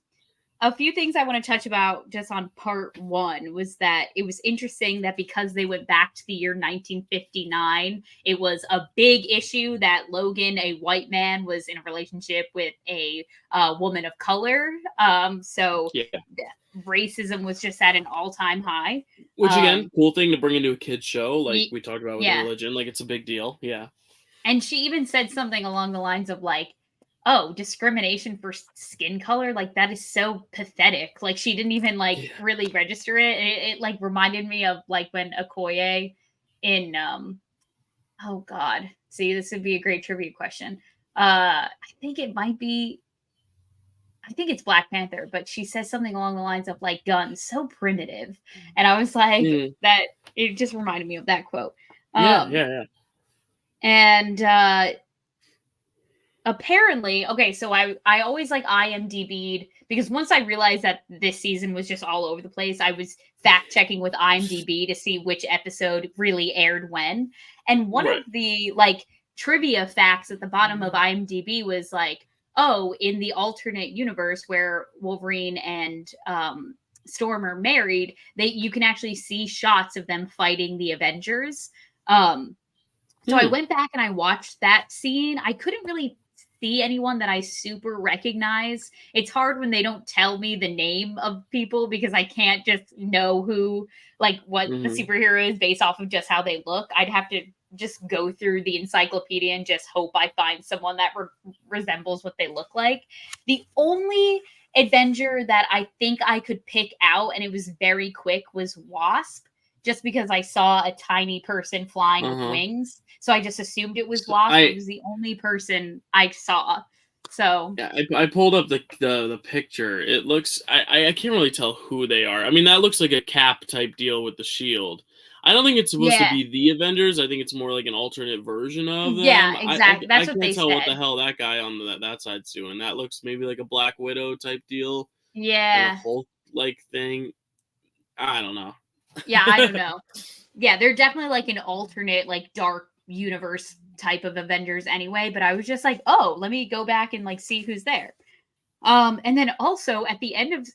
A few things I want to touch about just on part 1 was that it was interesting that because they went back to the year 1959, it was a big issue that Logan, a white man, was in a relationship with a woman of color. So racism was just at an all-time high. Which again, cool thing to bring into a kid's show, like we talked about with religion. Like it's a big deal. Yeah. And she even said something along the lines of like, oh, discrimination for skin color, like that is so pathetic. Like she didn't even like really register it. It like reminded me of like when Okoye in oh god, see, this would be a great trivia question. I think it's Black Panther, but she says something along the lines of like guns so primitive, and I was like that. It just reminded me of that quote. Yeah. And apparently, okay, so I always like IMDb'd because once I realized that this season was just all over the place, I was fact checking with IMDb to see which episode really aired when. And one Right. of the like trivia facts at the bottom of IMDb was like, oh, in the alternate universe where Wolverine and Storm are married, you can actually see shots of them fighting the Avengers. So I went back and I watched that scene. I couldn't really see anyone that I super recognize. It's hard when they don't tell me the name of people because I can't just know who, like, what the Mm-hmm. superhero is based off of just how they look. I'd have to just go through the encyclopedia and just hope I find someone that resembles what they look like. The only Avenger that I think I could pick out, and it was very quick, was Wasp, just because I saw a tiny person flying with Uh-huh. wings. So I just assumed it was So Wasp. It was the only person I saw. So yeah, I pulled up the picture. It looks I can't really tell who they are. I mean, that looks like a Cap type deal with the shield. I don't think it's supposed to yeah, be the Avengers. I think it's more like an alternate version of them. yeah, exactly. I That's what can't they tell what the said. hell that guy on that side's doing. That looks maybe like a Black Widow type deal, like a Yeah, Hulk like thing. I don't know. yeah, I don't know. Yeah, they're definitely like an alternate, like dark universe type of Avengers anyway. But I was just like, oh, let me go back and like see who's there. And then also at the end of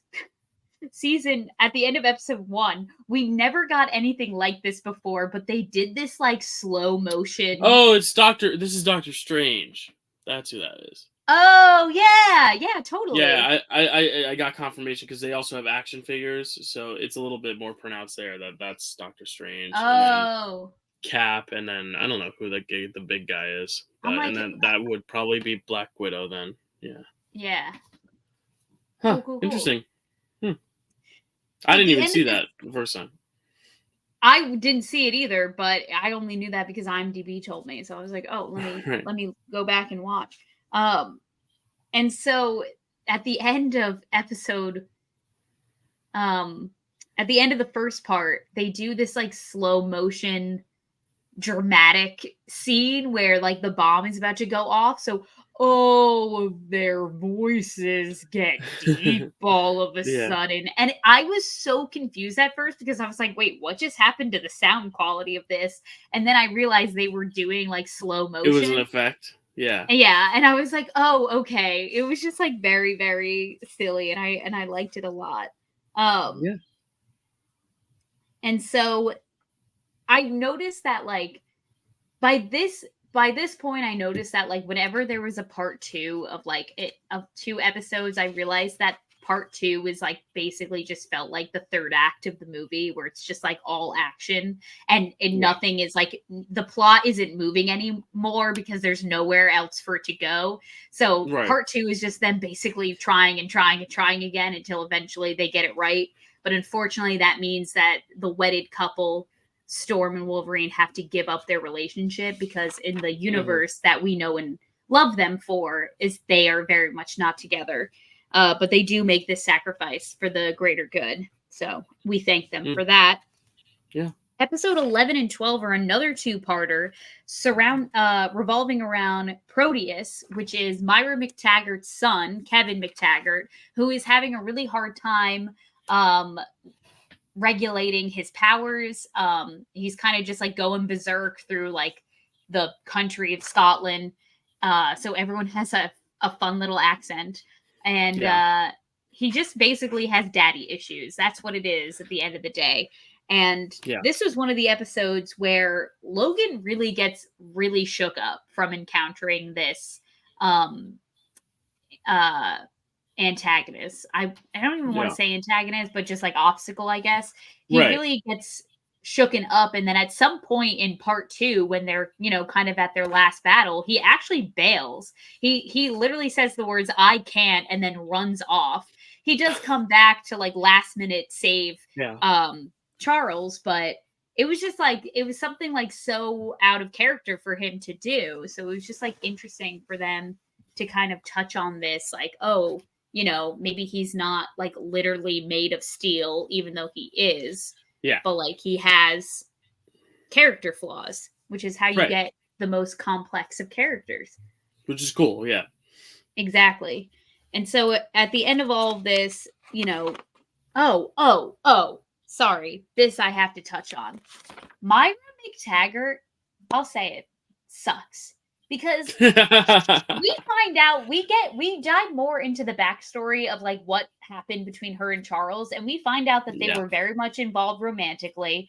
at the end of episode 1, we never got anything like this before, but they did this like slow motion. Oh, it's Doctor. This is Doctor Strange. That's who that is. Oh yeah, yeah, totally. Yeah, I got confirmation because they also have action figures, so it's a little bit more pronounced there that that's Doctor Strange, and then Oh, Cap, and then I don't know who the big guy is, I'm but and like, then that would probably be Black Widow then. Yeah. yeah, Huh. cool, cool, cool. Interesting. Hmm. I At didn't the even end of see this, that the first time. I didn't see it either, but I only knew that because IMDb told me. So I was like, oh, Right. let me go back and watch. Um, and so at the end of episode um at the end of the first part, they do this like slow motion dramatic scene where like the bomb is about to go off. So all of their voices get deep all of a Yeah. sudden. And I was so confused at first because I was like, wait, what just happened to the sound quality of this? And then I realized they were doing like slow It was an motion. effect. Yeah. Yeah, and I was like, "Oh, okay." It was just like very, very silly, and I liked it a lot. Um, Yeah. and so I noticed that like by this point I noticed that like whenever there was a part 2 of like it of 2 episodes, I realized that part 2 was like basically just felt like the third act of the movie where it's just like all action and Yeah. nothing is like the plot isn't moving anymore because there's nowhere else for it to go. So Right. part 2 is just them basically trying and trying and trying again until eventually they get it right. But unfortunately that means that the wedded couple Storm and Wolverine have to give up their relationship because in the Hmm. universe that we know and love them for is they are very much not together. But they do make this sacrifice for the greater good. So we thank them Mm. for that. Yeah. Episode 11 and 12 are another two-parter revolving around Proteus, which is Myra McTaggart's son, Kevin McTaggart, who is having a really hard time um, regulating his powers. He's kind of just like going berserk through like the country of Scotland. So everyone has a fun little accent. And Yeah. he just basically has daddy issues. That's what it is at the end of the day. And Yeah. this was one of the episodes where Logan really gets really shook up from encountering this um uh antagonist. I don't even want to Yeah. say antagonist, but just like obstacle, I guess. He Right. really gets shooken up, and then at some point in part 2 when they're, kind of at their last battle, he actually bails. He literally says the words "I can't" and then runs off. He does come back to like last minute save Yeah. Charles, but it was just like it was something like so out of character for him to do. So it was just like interesting for them to kind of touch on this, like, oh, maybe he's not like literally made of steel, even though he is, Yeah. but like he has character flaws, which is how you Right. get the most complex of characters. which is cool. Yeah. Exactly. And so at the end of all of this, oh, sorry, this I have to touch on. Myra McTaggart, I'll say it, sucks. Because we find out, we dive more into the backstory of like what happened between her and Charles, and we find out that they were very much involved romantically.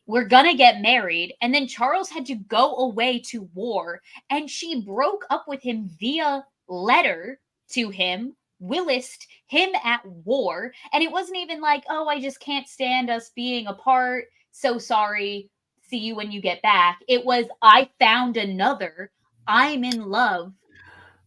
We're gonna get married, and then Charles had to go away to war, and she broke up with him via letter to him, Willised him at war, and it wasn't even like, oh, I just can't stand us being apart, so sorry, see you when you get back. It was, I found another, I'm in love,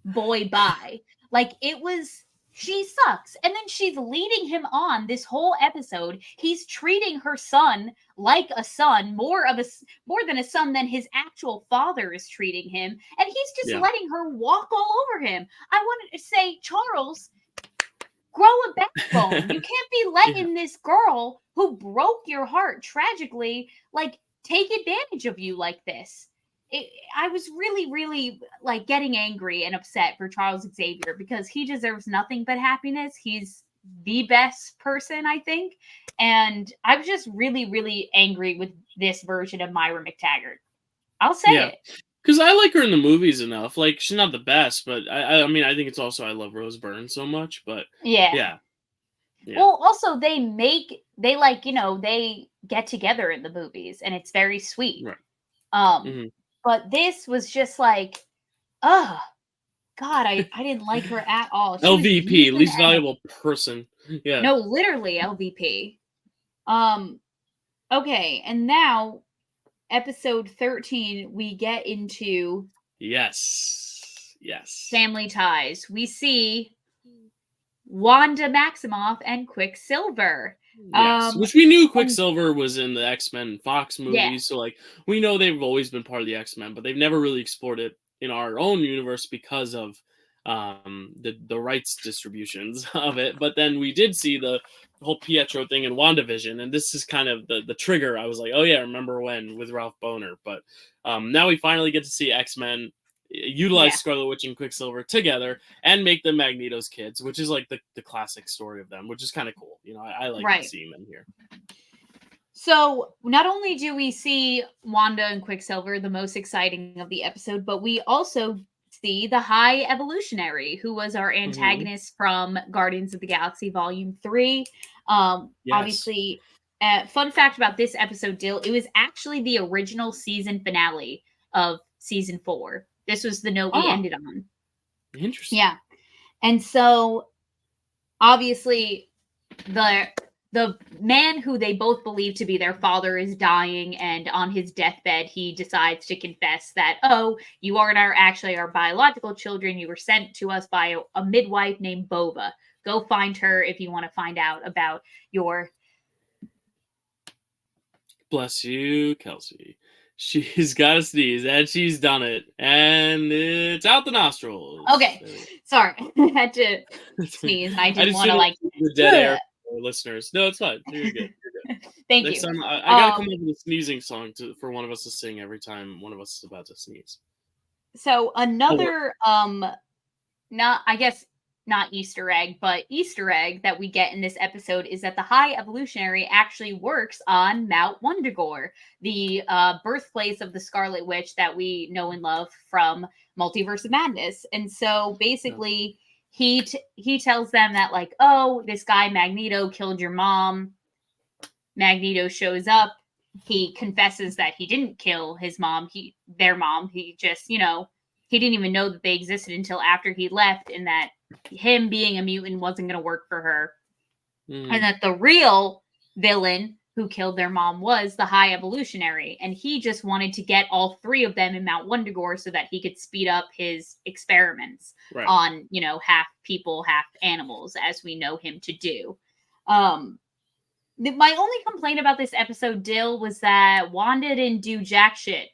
boy, bye. Like, it was, she sucks. And then she's leading him on this whole episode. He's treating her son like a son, more than a son than his actual father is treating him. And he's just letting her walk all over him. I wanted to say, Charles, grow a backbone. You can't be letting this girl who broke your heart tragically, like, take advantage of you like this. I was really, really like getting angry and upset for Charles Xavier because he deserves nothing but happiness. He's the best person, I think. And I was just really, really angry with this version of Myra McTaggart. I'll say it. Because I like her in the movies enough. Like, she's not the best, but I mean, I think it's also I love Rose Byrne so much. But yeah. Well, also they get together in the movies, and it's very sweet. Right. But this was just like, oh, God, I didn't like her at all. She LVP, least valuable person. Yeah. No, literally LVP. Okay, and now, episode 13, we get into... Yes. Family ties. We see Wanda Maximoff and Quicksilver. Yes, which we knew Quicksilver was in the X-Men Fox movies, so like we know they've always been part of the X-Men, but they've never really explored it in our own universe because of the rights distributions of it. But then we did see the whole Pietro thing in WandaVision, and this is kind of the trigger. I was like, oh yeah, remember when with Ralph Bohner. But now we finally get to see X-Men utilize Scarlet Witch and Quicksilver together and make them Magneto's kids, which is like the classic story of them, which is kind of cool. You know, I like seeing them here. So not only do we see Wanda and Quicksilver, the most exciting of the episode, but we also see the High Evolutionary, who was our antagonist from Guardians of the Galaxy Volume 3. Obviously, fun fact about this episode, Dill, it was actually the original season finale of season 4. This was the note we ended on. Interesting. Yeah. And so, obviously, the man who they both believe to be their father is dying, and on his deathbed, he decides to confess that, oh, you aren't actually our biological children. You were sent to us by a midwife named Bova. Go find her if you want to find out about your... Bless you, Kelsey. She's got to sneeze, and she's done it, and it's out the nostrils. Okay, sorry, I had to sneeze. I didn't want to like the dead air for listeners. No, it's fine. You're good. You're good. Thank Next you. time, I gotta come up with a sneezing song for one of us to sing every time one of us is about to sneeze. So another, not Easter egg, but Easter egg that we get in this episode is that the High Evolutionary actually works on Mount Wundagore, the birthplace of the Scarlet Witch that we know and love from Multiverse of Madness. And so basically, he tells them that, like, oh, this guy Magneto killed your mom. Magneto shows up. He confesses that he didn't kill his mom, their mom. He just, he didn't even know that they existed until after he left, and that him being a mutant wasn't going to work for her. And that the real villain who killed their mom was the High Evolutionary. And he just wanted to get all 3 of them in Mount Wundagore so that he could speed up his experiments on, half people, half animals, as we know him to do. My only complaint about this episode, Dill, was that Wanda didn't do jack shit.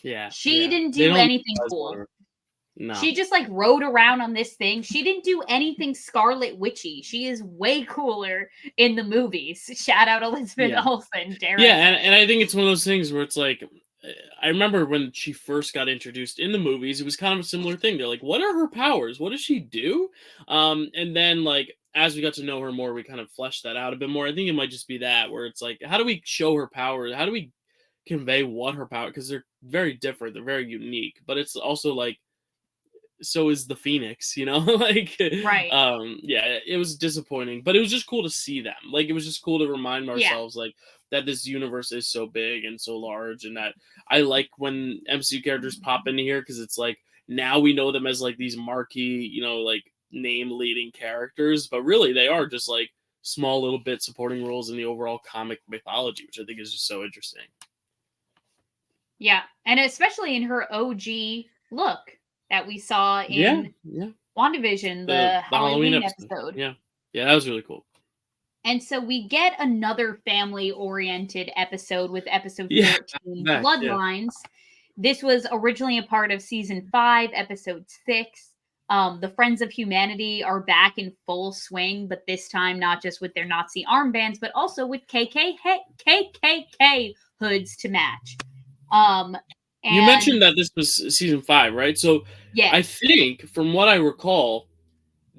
Yeah. She didn't do anything cool. No. She just like rode around on this thing. She didn't do anything Scarlet Witchy. She is way cooler in the movies. Shout out Elizabeth Olsen, Derek. Yeah, and I think it's one of those things where it's like, I remember when she first got introduced in the movies, it was kind of a similar thing. They're like, "What are her powers? What does she do?" And then like as we got to know her more, we kind of fleshed that out a bit more. I think it might just be that where it's like, how do we show her power? How do we convey what her power? Because they're very different, they're very unique, but it's also like so is the Phoenix, like Right. yeah, it was disappointing, but it was just cool to see them. Like it was just cool to remind Yeah. ourselves like that this universe is so big and so large, and that I like when MCU characters pop into here because it's like now we know them as like these marquee, like name leading characters, but really they are just like small little bit supporting roles in the overall comic mythology, which I think is just so interesting. Yeah. And especially in her OG look that we saw Yeah, in yeah. WandaVision, The the the Halloween Halloween episode. episode. Yeah. Yeah, that was really cool. And so we get another family oriented episode with episode Yeah, 13, back, yeah. Bloodlines. This was originally a part of season 5, episode 6. The Friends of Humanity are back in full swing, but this time not just with their Nazi armbands, but also with KKK hoods to match. You And mentioned that this was season 5, right? So yes, I think, from what I recall,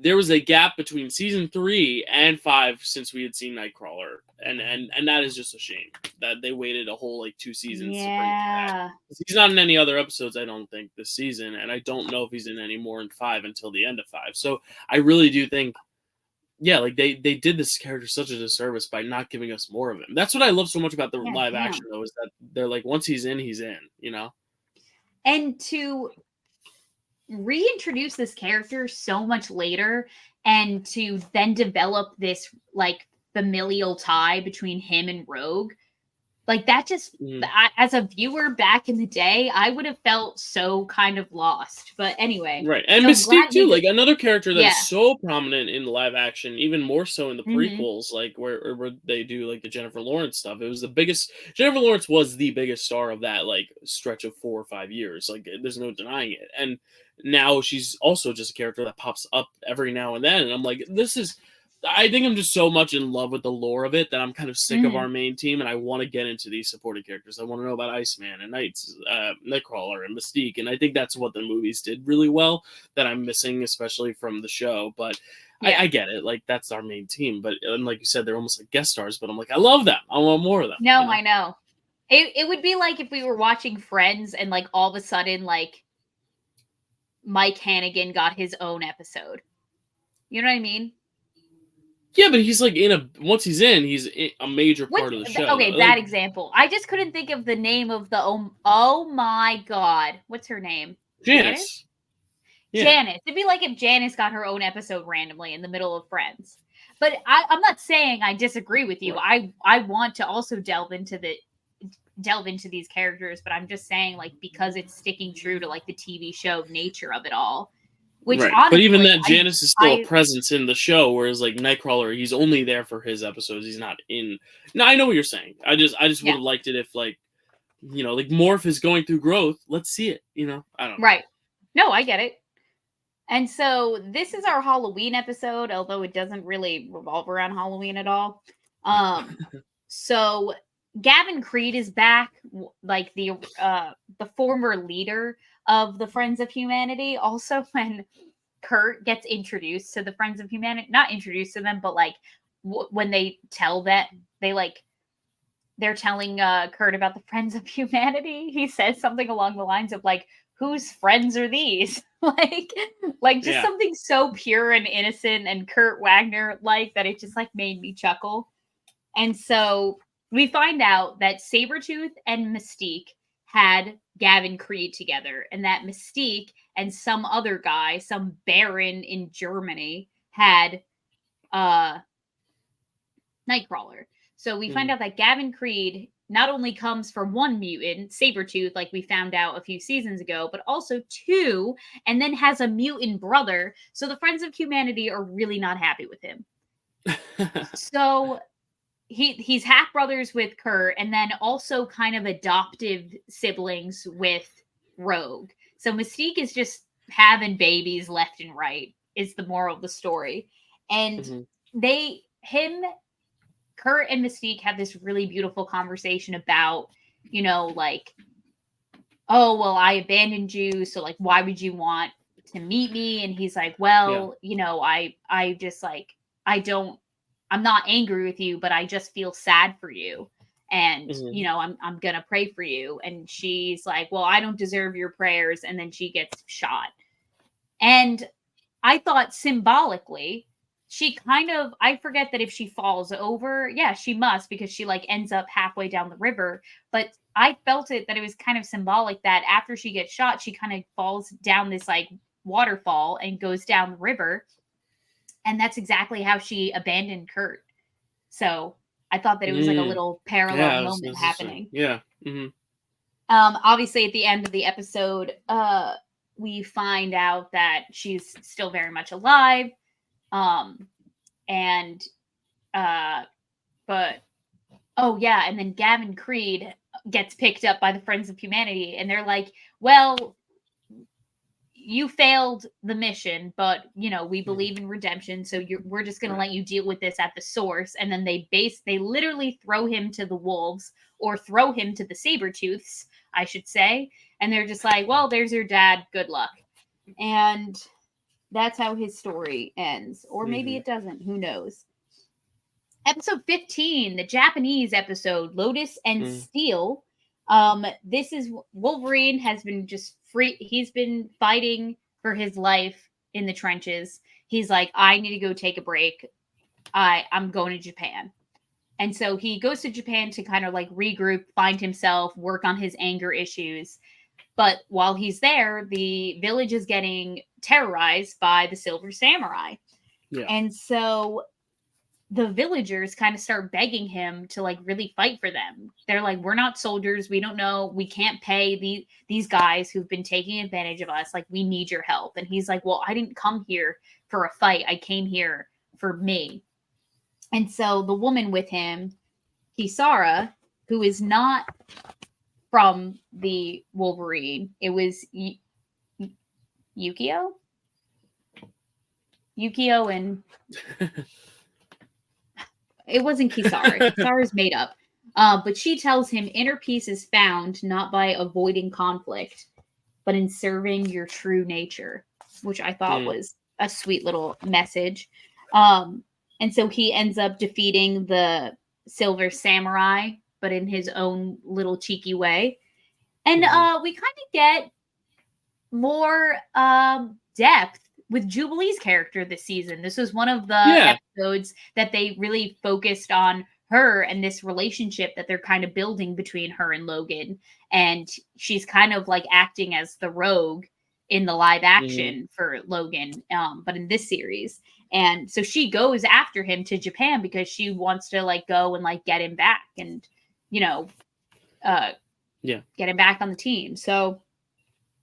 there was a gap between season 3 and 5 since we had seen Nightcrawler, and that is just a shame that they waited a whole like 2 seasons to bring him back. yeah, 'Cause he's not in any other episodes, I don't think, this season, and I don't know if he's in any more in 5 until the end of 5. So I really do think, yeah, like they did this character such a disservice by not giving us more of him. That's what I love so much about the yeah, live action, damn. though, is that they're like, once he's in, he's in. And to reintroduce this character so much later and to then develop this like familial tie between him and Rogue, like that just Mhm. as a viewer back in the day, I would have felt so kind of lost. But anyway, Right, and so I'm Mystique glad you too, just like another character that yeah. is so prominent in live action, even more so in the Hmm. prequels, like where they do like the Jennifer Lawrence stuff. It was the biggest. Jennifer Lawrence was the biggest star of that like stretch of 4 or 5 years. Like there's no denying it. And now she's also just a character that pops up every now and then, and I'm like, this is. I think I'm just so much in love with the lore of it that I'm kind of sick of Hmm. our main team, and I want to get into these supporting characters. I want to know about Iceman and Knights, Nightcrawler and Mystique, and I think that's what the movies did really well that I'm missing, especially from the show. But Yeah. I get it, like that's our main team. But and like you said, they're almost like guest stars. But I'm like, I love them. I want more of them. No, I know. It would be like if we were watching Friends and like all of a sudden like Mike Hannigan got his own episode. You know what I mean? Yeah, but he's like once he's in, a major What's part of the show. okay, Like bad example. I just couldn't think of the name of the oh my god. What's her name? Janice? Janice. Yeah. Janice. It'd be like if Janice got her own episode randomly in the middle of Friends. But I'm not saying I disagree with you. Right. I want to also delve into these characters, but I'm just saying like because it's sticking true to like the TV show nature of it all. Which Right, but even honestly, that, Janice is still a I presence in the show, whereas like Nightcrawler, he's only there for his episodes. He's not in. No, I know what you're saying. I just would yeah, have liked it if like like Morph is going through growth. Let's see it. I don't know. right. No, I get it. And so this is our Halloween episode, although it doesn't really revolve around Halloween at all. So Gavin Creed is back, like the former leader of the Friends of Humanity. Also, when Kurt gets introduced to the Friends of Humanity, not introduced to them, but like when they tell that they like they're telling Kurt about the Friends of Humanity, he says something along the lines of like, "Whose friends are these?" like just Yeah, something so pure and innocent and Kurt Wagner like that it just like made me chuckle. And so we find out that Sabretooth and Mystique had Gavin Creed together, and that Mystique and some other guy, some baron in Germany, had uh Nightcrawler. So we find mhm. out that Gavin Creed not only comes from one mutant, Sabretooth, like we found out a few seasons ago, but also two, and then has a mutant brother. So the Friends of Humanity are really not happy with him. So he's half brothers with Kurt, and then also kind of adoptive siblings with Rogue. So Mystique is just having babies left and right, is the moral of the story. And Mhm. Kurt and Mystique have this really beautiful conversation about, like oh, well, I abandoned you, so like why would you want to meet me? And he's like, Yeah. well, I just like I don't I'm not angry with you, but I just feel sad for you. And Mhm. I'm gonna pray for you. And she's like, well, I don't deserve your prayers. And then she gets shot. And I thought symbolically, she kind of I forget that if she falls over, yeah, she must because she like ends up halfway down the river. But I felt it that it was kind of symbolic that after she gets shot, she kind of falls down this like waterfall and goes down the river. And that's exactly how she abandoned Kurt. So I thought that it was like a Mm. little parallel Yeah, moment that's interesting. happening. Yeah. Mhm. Obviously, at the end of the episode, we find out that she's still very much alive. Um, and uh, but oh yeah, and then Gavin Creed gets picked up by the Friends of Humanity, and they're like, "Well, you failed the mission, but we Mhm. believe in redemption, so we're just going to Right. let you deal with this at the source." And then they literally throw him to the wolves, or throw him to the saber tooths, I should say. And they're just like, well, there's your dad, good luck. And that's how his story ends, or maybe Mhm. it doesn't, who knows. Episode 15, the Japanese episode, Lotus and Mhm. Steel. This is Wolverine has been just free. He's been fighting for his life in the trenches. He's like, I need to go take a break. I'm going to Japan. And so he goes to Japan to kind of like regroup, find himself, work on his anger issues. But while he's there, the village is getting terrorized by the Silver Samurai. Yeah. And so the villagers kind of start begging him to like really fight for them. They're like, we're not soldiers, we don't know, we can't pay these guys who've been taking advantage of us, like we need your help. And he's like, well, I didn't come here for a fight, I came here for me. And so the woman with him, Kisara, who is not from the Wolverine, it was Yukio Yukio and it wasn't Kisara. Kisara's made up. But she tells him inner peace is found not by avoiding conflict, but in serving your true nature, which I thought Mm. was a sweet little message. Um, and so he ends up defeating the Silver Samurai, but in his own little cheeky way. And Mhm. we kind of get more depth with Jubilee's character this season. This was one of the Yeah. episodes that they really focused on her and this relationship that they're kind of building between her and Logan. And she's kind of like acting as the rogue in the live Mhm. action for Logan, but in this series. And so she goes after him to Japan because she wants to like go and like get him back and, you know, uh, Yeah. get him back on the team. So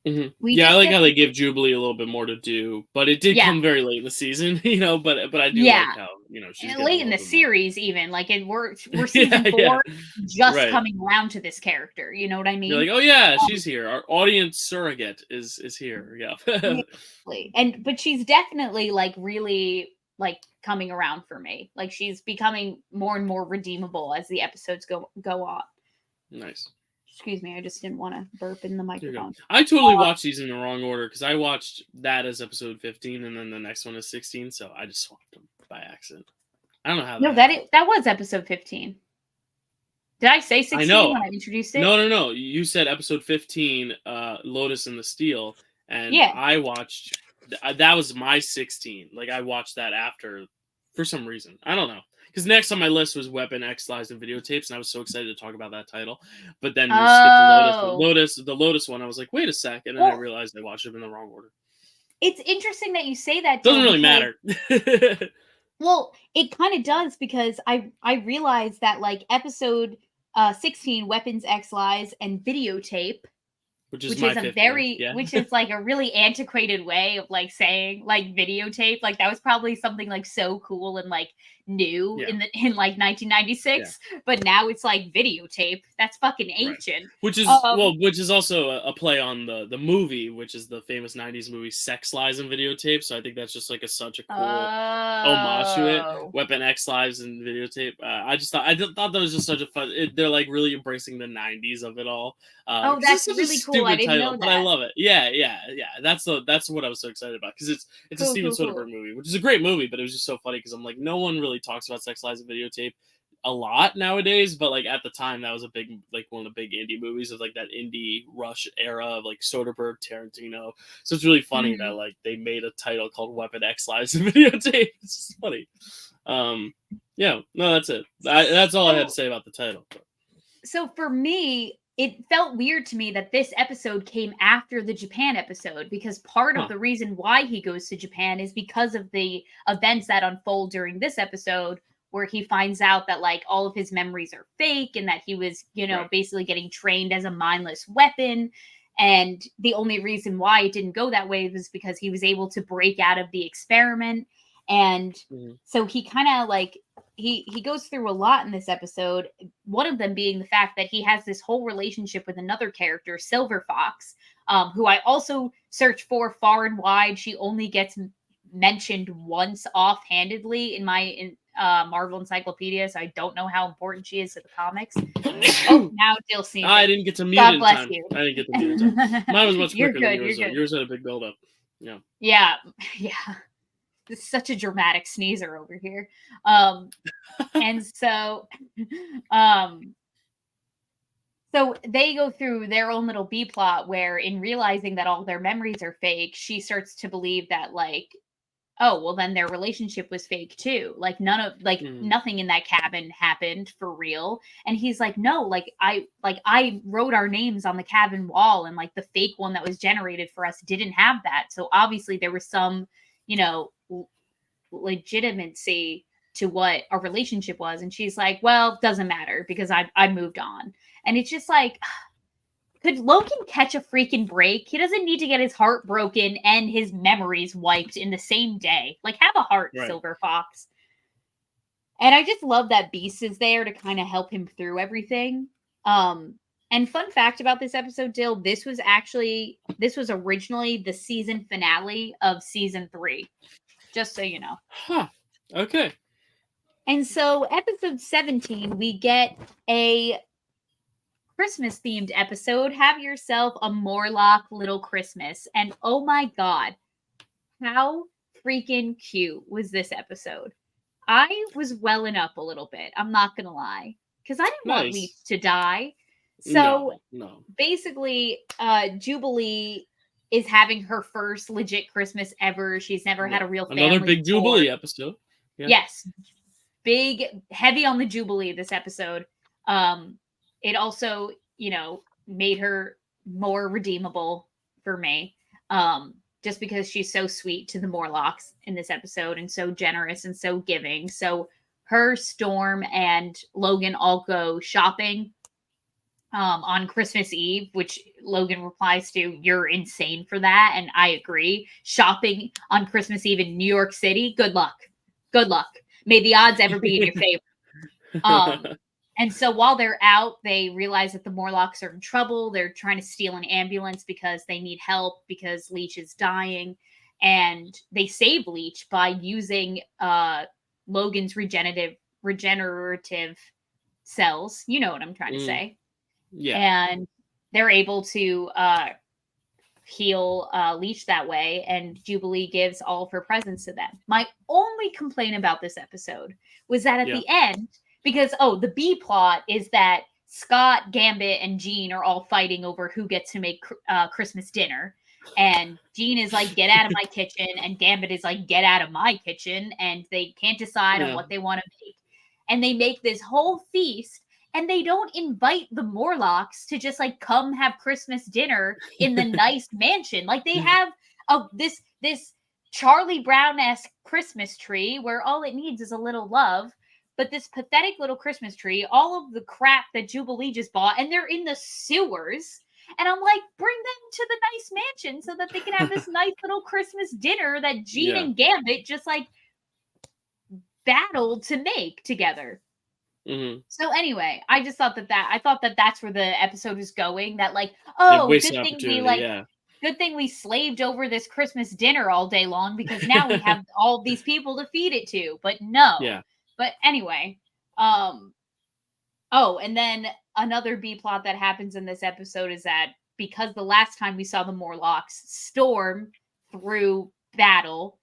Mhm. we Yeah, I just like get how to, they give Jubilee a little bit more to do, but it did yeah, come very late in the season, but I do like yeah. how, she's And getting a late in little the bit more. series, even like we're Yeah, season yeah. 4, just Right. coming around to this character. You know what I You're mean? like, "Oh yeah, Um, she's here. Our audience surrogate is here." Yeah. yeah, exactly. And but she's definitely like really like coming around for me. Like she's becoming more and more redeemable as the episodes go on. Nice. Excuse me, I just didn't want to burp in the There you go. microphone. I totally watched these in the wrong order because I watched that as episode 15 and then the next one is 16, so I just swapped them by accident. I don't know how that No, happened. that was episode 15. Did I say I 16 know. when I introduced it? No, no, no. You said episode 15, Lotus and the Steel, and Yeah. I watched that was my 16. Like I watched that after for some reason. I don't know. Because next on my list was Weapon X Lies and Videotapes, and I was so excited to talk about that title. But then you skipped to Lotus. Oh. The Lotus one, I was like, wait a sec, and then I Well, realized I watched it in the wrong order. it's interesting that you say that, Doesn't Dill, really because matter. well, it kind of does because I realized that like episode 16, Weapons X Lies and Videotape, Which is my 15. Yeah. which is like a really antiquated way of like saying like videotape. Like that was probably something like so cool and like new Yeah. in like Yeah. 1996, but now it's like videotape. That's fucking Right. ancient. Which is Um which is also a play on the movie, which is the famous '90s movie Sex Lies and Videotapes. So I think that's just like such a oh, cool homage to it. true. Weapon X Lives and videotape. I thought that was just such a fun. They're like really embracing the '90s of it all. Oh, 'Cause it's that's such a really cool. I stupid didn't title, know but I that. love it. Yeah. That's what I was so excited about because it's a Cool, Steven cool, Soderbergh cool. movie, which is a great movie, but it was just so funny because I'm like, no one really talks about Sex Lives and Videotape a lot nowadays, but like at the time that was a big like one of the big indie movies of like that indie rush era of like Soderbergh, Tarantino. So it's really funny that Mhm. like they made a title called Weapon X Lives and Videotape. It's just funny. Um yeah, no, that's it. That's all I had to So say about the title. so for me, it felt weird to me that this episode came after the Japan episode because part of Huh. the reason why he goes to Japan is because of the events that unfold during this episode where he finds out that like all of his memories are fake and that he was, Right. basically getting trained as a mindless weapon. And the only reason why it didn't go that way was because he was able to break out of the experiment. And Mhm. so he kind of like he goes through a lot in this episode, one of them being the fact that he has this whole relationship with another character, Silver Fox, who I also search for far and wide. She only gets mentioned once offhandedly in my Marvel Encyclopedia, so I don't know how important she is to the comics. Oh, now Jill I sneezing. didn't get to mute God in bless time. you. I didn't get to mute in time. Mine was much You're quicker than good. You're yours though. good. Yours had a big build up. Yeah. Yeah, yeah. This is such a dramatic sneezer over here. Um, and so, um, so they go through their own little B plot where, in realizing that all their memories are fake, she starts to believe that, like, oh, well, then their relationship was fake too. Like, Mhm. nothing in that cabin happened for real. And he's like, no, I wrote our names on the cabin wall, and like the fake one that was generated for us didn't have that. So obviously there was some, you know, legitimacy to what our relationship was. And she's like, well, doesn't matter because I moved on. And it's just like, could Logan catch a freaking break? He doesn't need to get his heart broken and his memories wiped in the same day. Like, have a heart, Right. Silver Fox. And I just love that Beast is there to kind of help him through everything. And fun fact about this episode, Dill, this was originally the season finale of season 3. Just so you know. Huh. Okay. And so, episode 17, we get a Christmas themed episode. Have yourself a Morlock Little Christmas. And oh my God, how freaking cute was this episode? I was welling up a little bit. I'm not going to lie. Because I didn't want Nice. Leech to die. So No. basically, Jubilee is having her first legit Christmas ever. She's never had Yeah. a real Another family big before. Jubilee episode. Yeah. Yes, big heavy on the Jubilee this episode. It also, made her more redeemable for me. Just because she's so sweet to the Morlocks in this episode and so generous and so giving. So her, Storm, and Logan all go shopping on Christmas Eve, which Logan replies to, "You're insane for that." And I agree. Shopping on Christmas Eve in New York City, good luck. Good luck. May the odds ever be in your favor. And so while they're out, they realize that the Morlocks are in trouble. They're trying to steal an ambulance because they need help because Leech is dying. And they save Leech by using Logan's regenerative cells. You know what I'm trying to Mm, say. yeah. And they're able to heal Leech that way, and Jubilee gives all of her presents to them. My only complaint about this episode was that at Yeah. the end, because the B plot is that Scott, Gambit, and Jean are all fighting over who gets to make Christmas dinner. And Jean is like, get out of my kitchen, and Gambit is like, get out of my kitchen, and they can't decide on Yeah. what they want to make. And they make this whole feast, and they don't invite the Morlocks to just like come have Christmas dinner in the nice mansion. Like they have this Charlie Brown-esque Christmas tree where all it needs is a little love. But this pathetic little Christmas tree, all of the crap that Jubilee just bought, and they're in the sewers. And I'm like, bring them to the nice mansion so that they can have this nice little Christmas dinner that Jean Yeah. and Gambit just like battled to make together. Mm-hmm. So anyway, I thought that that's where the episode was going. That like, They oh, wasted good thing they opportunity. like Yeah. good thing we slaved over this Christmas dinner all day long because now we have all these people to feed it to. But no. Yeah. But anyway, um, oh, and then another B plot that happens in this episode is that because the last time we saw the Morlocks storm through battle,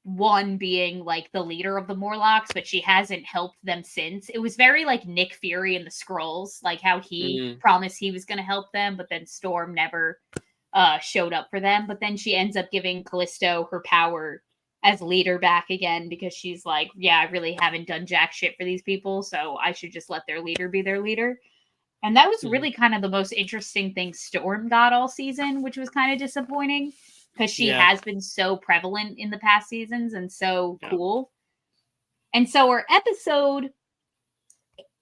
one being like the leader of the Morlocks, but she hasn't helped them since. It was very like Nick Fury in the Scrolls, like how he Mm. promised he was going to help them, but then Storm never showed up for them. But then she ends up giving Callisto her power as leader back again because she's like, yeah, I really haven't done jack shit for these people, so I should just let their leader be their leader. And that was Mhm. really kind of the most interesting thing Storm got all season, which was kind of disappointing because she Yeah. has been so prevalent in the past seasons and so Yeah. cool. And so our episode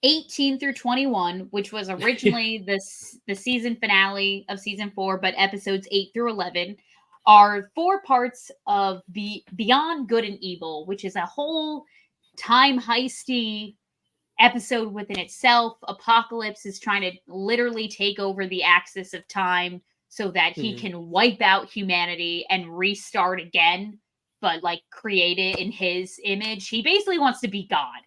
18 through 21, which was originally the season finale of season 4, but episodes 8 through 11 are 4 parts of Beyond Good and Evil, which is a whole time heisty episode within itself. Apocalypse is trying to literally take over the axis of time so that he Mhm. can wipe out humanity and restart again, but like create it in his image. He basically wants to be God.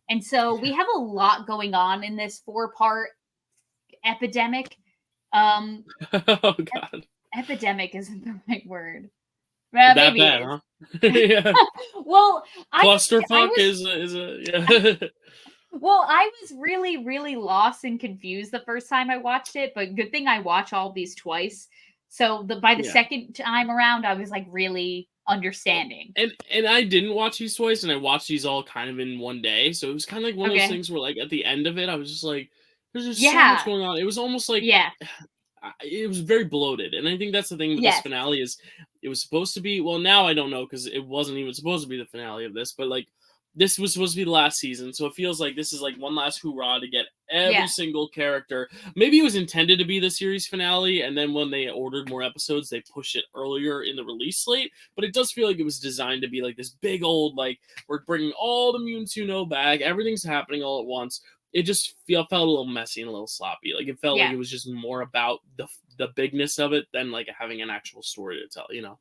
And so we have a lot going on in this 4-part epidemic. Um, Oh God. epidemic isn't the right word. That Maybe bad, it huh? is. Yeah. Well, I Clusterfuck was is a yeah. Well, I was really, really lost and confused the first time I watched it, but good thing I watch all these twice. So by the Yeah. second time around, I was like really understanding. And I didn't watch these twice, and I watched these all kind of in one day. So it was kind of like one of those Okay. things where, like, at the end of it, I was just like, "There's just so much Yeah. going on." It was almost like Yeah. it was very bloated, and I think that's the thing with this Yes. finale is it was supposed to be. Well, now I don't know because it wasn't even supposed to be the finale of this, but like this was supposed to be the last season, so it feels like this is like one last hoorah to get every Yeah. single character. Maybe it was intended to be the series finale, and then when they ordered more episodes, they pushed it earlier in the release slate. But it does feel like it was designed to be like this big old like we're bringing all the mutants you know back. Everything's happening all at once. It just felt a little messy and a little sloppy. Like it felt like Yeah. it was just more about the bigness of it than like having an actual story to tell. You know?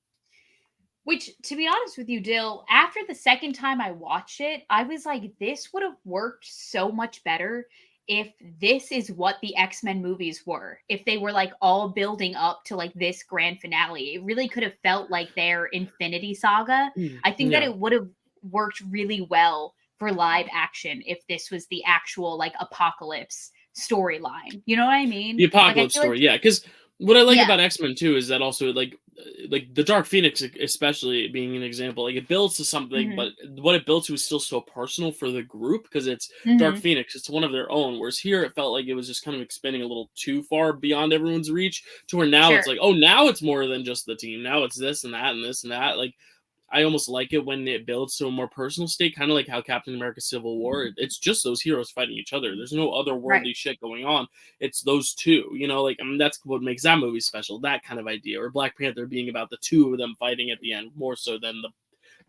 Which, to be honest with you, Dill, after the second time I watched it, I was like, this would have worked so much better if this is what the X-Men movies were. If they were like all building up to like this grand finale. It really could have felt like their Infinity Saga. I think that Yeah. it would have worked really well for live action if this was the actual like apocalypse storyline. You know what I The mean? Like I apocalypse feel like story, yeah. Because what I like yeah. about X-Men too is that also like the Dark Phoenix, especially being an example, like it builds to something, Mhm. but what it built to is still so personal for the group because it's Dark Mhm. Phoenix. It's one of their own. Whereas here, it felt like it was just kind of expanding a little too far beyond everyone's reach. To where now it's Sure. like, oh, now it's more than just the team. Now it's this and that and this and that. Like I almost like it when it builds to a more personal state, kind of like how Captain America: Civil War. It's just those heroes fighting each other. There's no other Right. worldly shit going on. It's those two. You know, like I mean, that's what makes that movie special. That kind of idea, or Black Panther being about the two of them fighting at the end, more so than the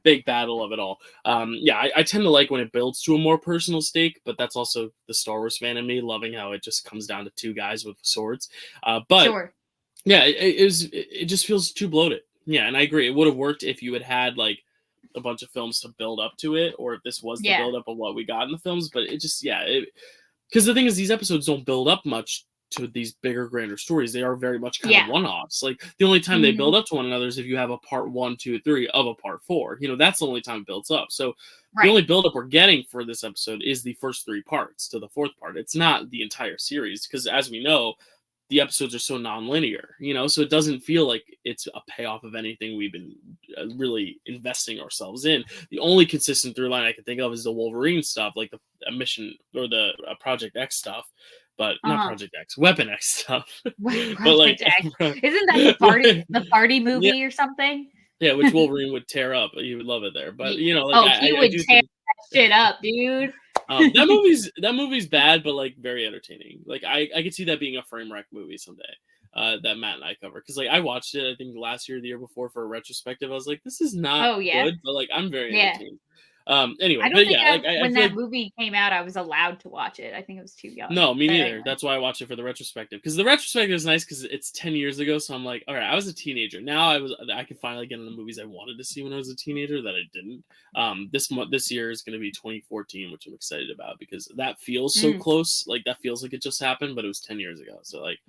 big battle of it all. Yeah, I tend to like when it builds to a more personal stake, but that's also the Star Wars fan in me loving how it just comes down to two guys with swords. But Sure. yeah, it just feels too bloated. Yeah, and I agree. It would have worked if you had had like a bunch of films to build up to it, or if this was the Yeah. build up of what we got in the films. But it just yeah, because the thing is, these episodes don't build up much to these bigger, grander stories. They are very much kind of Yeah. one offs. Like the only time they build Mhm. up to one another is if you have a part 1, 2, 3 of a part 4. You know, that's the only time it builds up. So the Right. only build up we're getting for this episode is the first 3 parts to the fourth part. It's not the entire series because, as we know, the episodes are so non-linear, you know, so it doesn't feel like it's a payoff of anything we've been really investing ourselves in. The only consistent through line I can think of is the Wolverine stuff, like the mission or the Project X stuff, but not Uh-huh. Project X, Weapon X stuff. But like, Project X. Isn't that the party yeah, movie or something? yeah, which Wolverine would tear up. You would love it there, but Ye you know, like Oh, he I would do tear think that shit up, dude. that movie's bad, but like very entertaining. Like I could see that being a frame wreck movie someday. That Matt and I cover because like I watched it I think last year, or the year before for a retrospective. I was like, this is not Oh, yeah. good, but like I'm very Yeah. entertained. Anyway, I don't but think yeah, like I when feel that like movie came out, I was allowed to watch it. I think I was too young. no, me But neither. anyway. That's why I watched it for the retrospective. Because the retrospective is nice because it's 10 years ago. So I'm like, all right, I was a teenager. Now I can finally get into the movies I wanted to see when I was a teenager that I didn't. This year is going to be 2014, which I'm excited about because that feels so Mm, close. Like that feels like it just happened, but it was 10 years ago. So like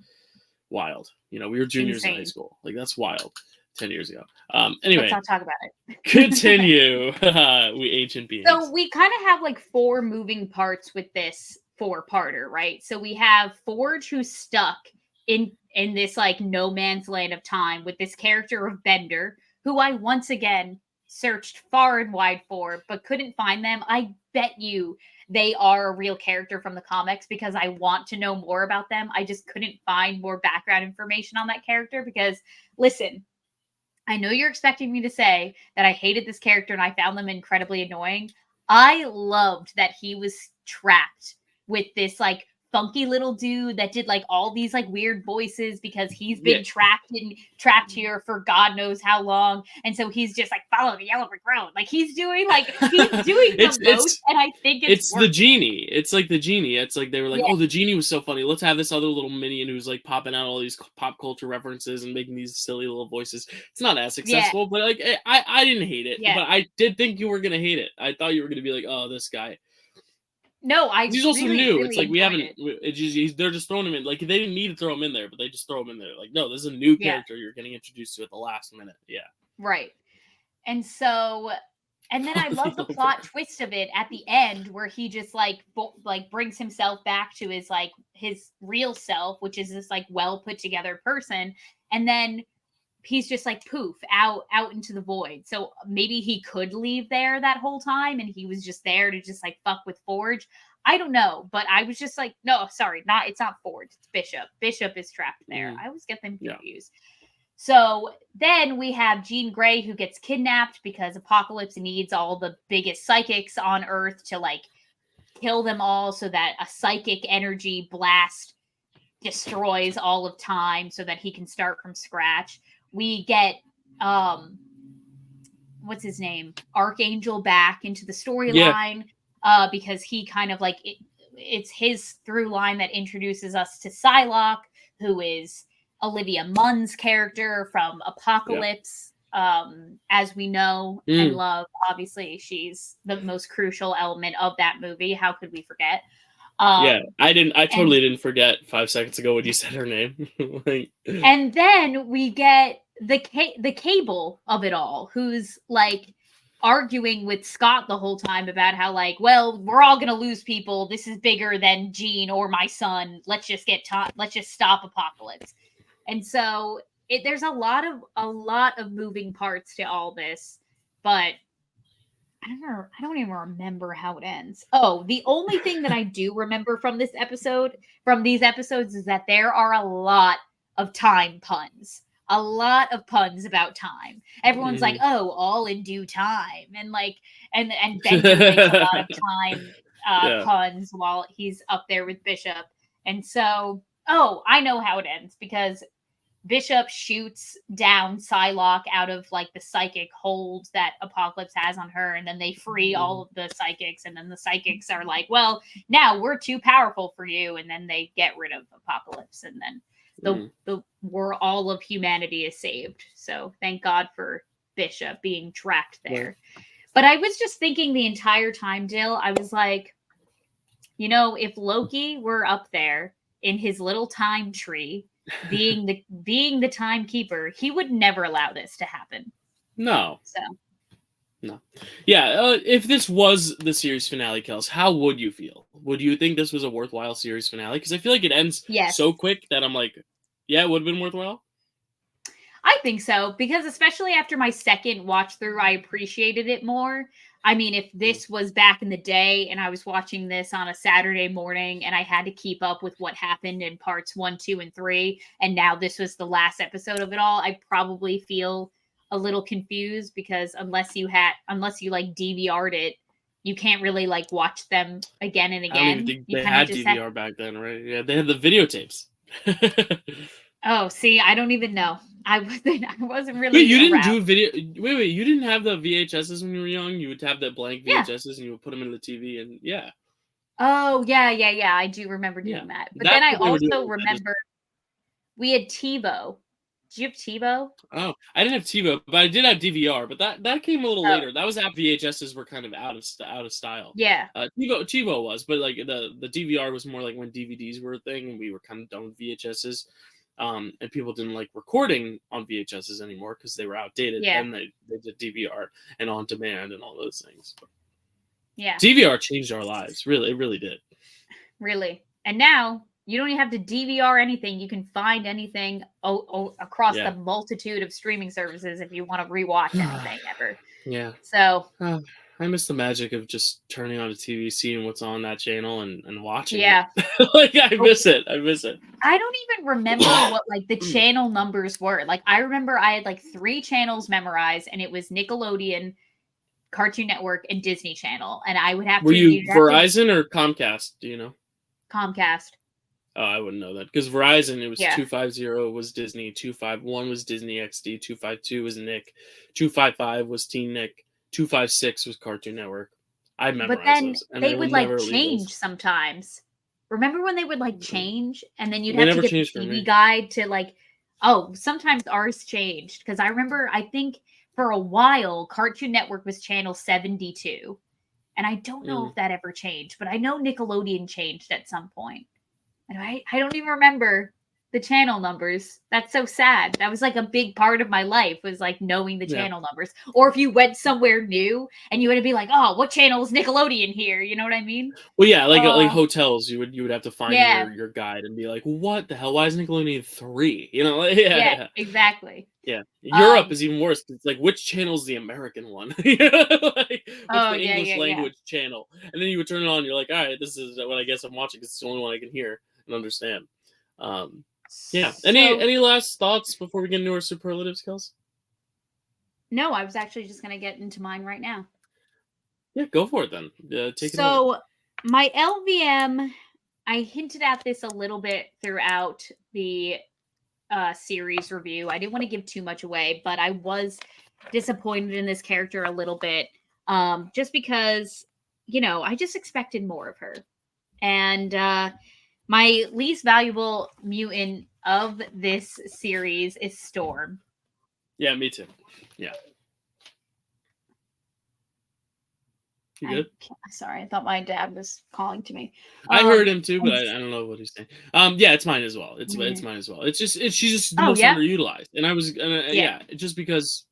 wild. You know, we were juniors in high insane. school. Like that's wild. 10 years ago. Let's Anyway, not talk about it. continue. We ancient So beings. we kind of have like four moving parts with this four-parter, right? So we have Forge who's stuck in this like no man's land of time with this character of Bender, who I once again searched far and wide for, but couldn't find them. I bet you they are a real character from the comics because I want to know more about them. I just couldn't find more background information on that character because listen, I know you're expecting me to say that I hated this character and I found them incredibly annoying. I loved that he was trapped with this like funky little dude that did like all these like weird voices because he's Yeah. been trapped here for God knows how long. And so he's just like follow the yellow brick road. Like he's doing the most and I think It's the working. genie. It's like the genie. It's like they were like, Yeah. oh, the genie was so funny. Let's have this other little minion who's like popping out all these pop culture references and making these silly little voices. It's not as Yeah. successful, but like I didn't hate it. Yeah. But I did think you were gonna hate it. I thought you were gonna be like, oh, this guy. No, I He's also really, new. It's really like we enjoyed haven't. it. It's just they're just throwing him in. Like they didn't need to throw him in there, but they just throw him in there. Like no, this is a new Yeah. character you're getting introduced to at the last minute. Yeah. Right. And so and then I love the plot twist of it at the end where he just like brings himself back to his real self, which is this like well put together person, and then he's just like poof out into the void. So maybe he could leave there that whole time and he was just there to just like fuck with Forge. I don't know, but I was just like, no, sorry, it's not Forge, it's Bishop. Bishop is trapped there. I always get them confused. Yeah. So then we have Jean Grey who gets kidnapped because Apocalypse needs all the biggest psychics on Earth to like kill them all so that a psychic energy blast destroys all of time so that he can start from scratch. We get what's his name? Archangel back into the storyline because he kind of like it's his through line that introduces us to Psylocke, who is Olivia Munn's character from Apocalypse, as we know and love. Obviously, she's the most crucial element of that movie. How could we forget? I totally didn't forget 5 seconds ago when you said her name. And then we get the Cable of it all, who's like arguing with Scott the whole time about how like, well, we're all gonna lose people. This is bigger than Jean or my son. Let's just let's just stop Apocalypse. And so there's a lot of moving parts to all this, but I don't even remember how it ends. Oh, the only thing that I do remember from these episodes is that there are a lot of time puns. A lot of puns about time. Everyone's like, "Oh, all in due time," and like, and Bender makes a lot of time puns while he's up there with Bishop. And so, I know how it ends because Bishop shoots down Psylocke out of like the psychic hold that Apocalypse has on her, and then they free all of the psychics, and then the psychics are like, well, now we're too powerful for you, and then they get rid of Apocalypse, and then all of humanity is saved. So thank God for Bishop being trapped there. But I was just thinking the entire time, Dill, I was like, if Loki were up there in his little time tree, being the timekeeper, he would never allow this to happen. No. So. No. Yeah, if this was the series finale, Kels, how would you feel? Would you think this was a worthwhile series finale? Because I feel like it ends so quick that I'm like, yeah, it would have been worthwhile. I think so, because especially after my second watch through, I appreciated it more. I mean, if this was back in the day and I was watching this on a Saturday morning and I had to keep up with what happened in parts 1, 2, and 3, and now this was the last episode of it all, I'd probably feel a little confused because unless you like DVR'd it, you can't really like watch them again and again. I don't even think they had DVR back then, right? Yeah, they had the videotapes. Oh, see, I don't even know. I wasn't Wait, really you didn't around. do video? Wait, you didn't have the VHSs when you were young? You would have the blank Yeah. VHSs and you would put them in the TV, and yeah, Oh, yeah, yeah, yeah. I do remember yeah, doing that. But then that's I what they were also doing. remember we had TiVo. Did you have TiVo? Oh, I didn't have TiVo, but I did have DVR. But that came a little Oh, later. That was after VHSs were kind of out of style. yeah. TiVo was, but like the DVR was more like when DVDs were a thing, and we were kind of done with VHSs. And people didn't like recording on VHSs anymore because they were outdated. Yeah. Then they did DVR and on demand and all those things. But Yeah. DVR changed our lives. Really, it really did. Really. And now you don't even have to DVR anything. You can find anything across Yeah. the multitude of streaming services if you want to rewatch anything ever. Yeah. So I miss the magic of just turning on a TV, seeing what's on that channel, and watching yeah. it. Like I miss it. I miss it. I don't even remember what like the channel numbers were. Like I remember I had like 3 channels memorized, and it was Nickelodeon, Cartoon Network, and Disney Channel. And I would have Were to you you'd have to- Verizon or Comcast? Do you know? Comcast. Oh, I wouldn't know that because Verizon, it was Yeah. 250 was Disney, 251 was Disney XD, 252 was Nick, 255 was Teen Nick, 256 was Cartoon Network. I memorized But then those, and they will would like never leave change those. sometimes. Remember when they would like change, and then you'd They have to never get the changed for TV me. guide to like, oh, sometimes ours changed because I remember I think for a while Cartoon Network was channel 72, and I don't know if that ever changed, but I know Nickelodeon changed at some point, and I don't even remember the channel numbers. That's so sad. That was like a big part of my life, was like knowing the Yeah. channel numbers. Or if you went somewhere new and you had to be like, oh, what channel is Nickelodeon here? You know what I mean? Well, yeah, like hotels, you would have to find Yeah. your guide and be like, what the hell? Why is Nickelodeon 3? You know, like, yeah. Exactly. Yeah, Europe is even worse. It's like, which channel's the American one? Like, what's the English language channel? And then you would turn it on. You're like, all right, this is what I guess I'm watching because it's the only one I can hear and understand. Yeah. Any last thoughts before we get into our superlatives, Kels? No, I was actually just gonna get into mine right now. Yeah, go for it then. Take it away. So my LVM, I hinted at this a little bit throughout the series review. I didn't want to give too much away, but I was disappointed in this character a little bit, just because, you know, I just expected more of her. And my least valuable mutant of this series is Storm. Yeah, me too. Yeah. You good? Sorry, I thought my dad was calling to me. I heard him too, but I don't know what he's saying. Yeah, it's mine as well. It's mine as well. She's just the most underutilized, and I was just because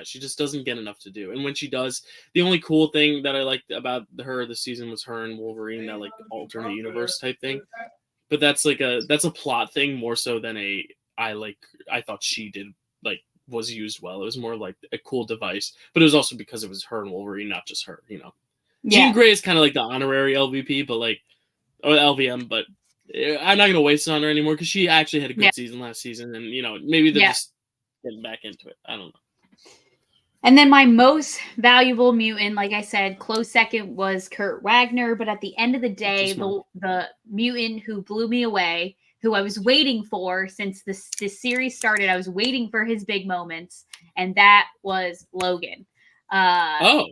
she just doesn't get enough to do, and when she does, the only cool thing that I liked about her this season was her and Wolverine, that like alternate universe type thing. But that's a plot thing more so than I thought she did was used well. It was more like a cool device, but it was also because it was her and Wolverine, not just her, you know. Yeah. Jean Grey is kind of like the honorary LVP, but or LVM, but I'm not going to waste it on her anymore because she actually had a good season last season, and, you know, maybe they're just getting back into it. I don't know. And then my most valuable mutant, like I said, close second was Kurt Wagner, but at the end of the day, the mutant who blew me away, who I was waiting for since this series started, I was waiting for his big moments, and that was Logan. Yeah. Oh,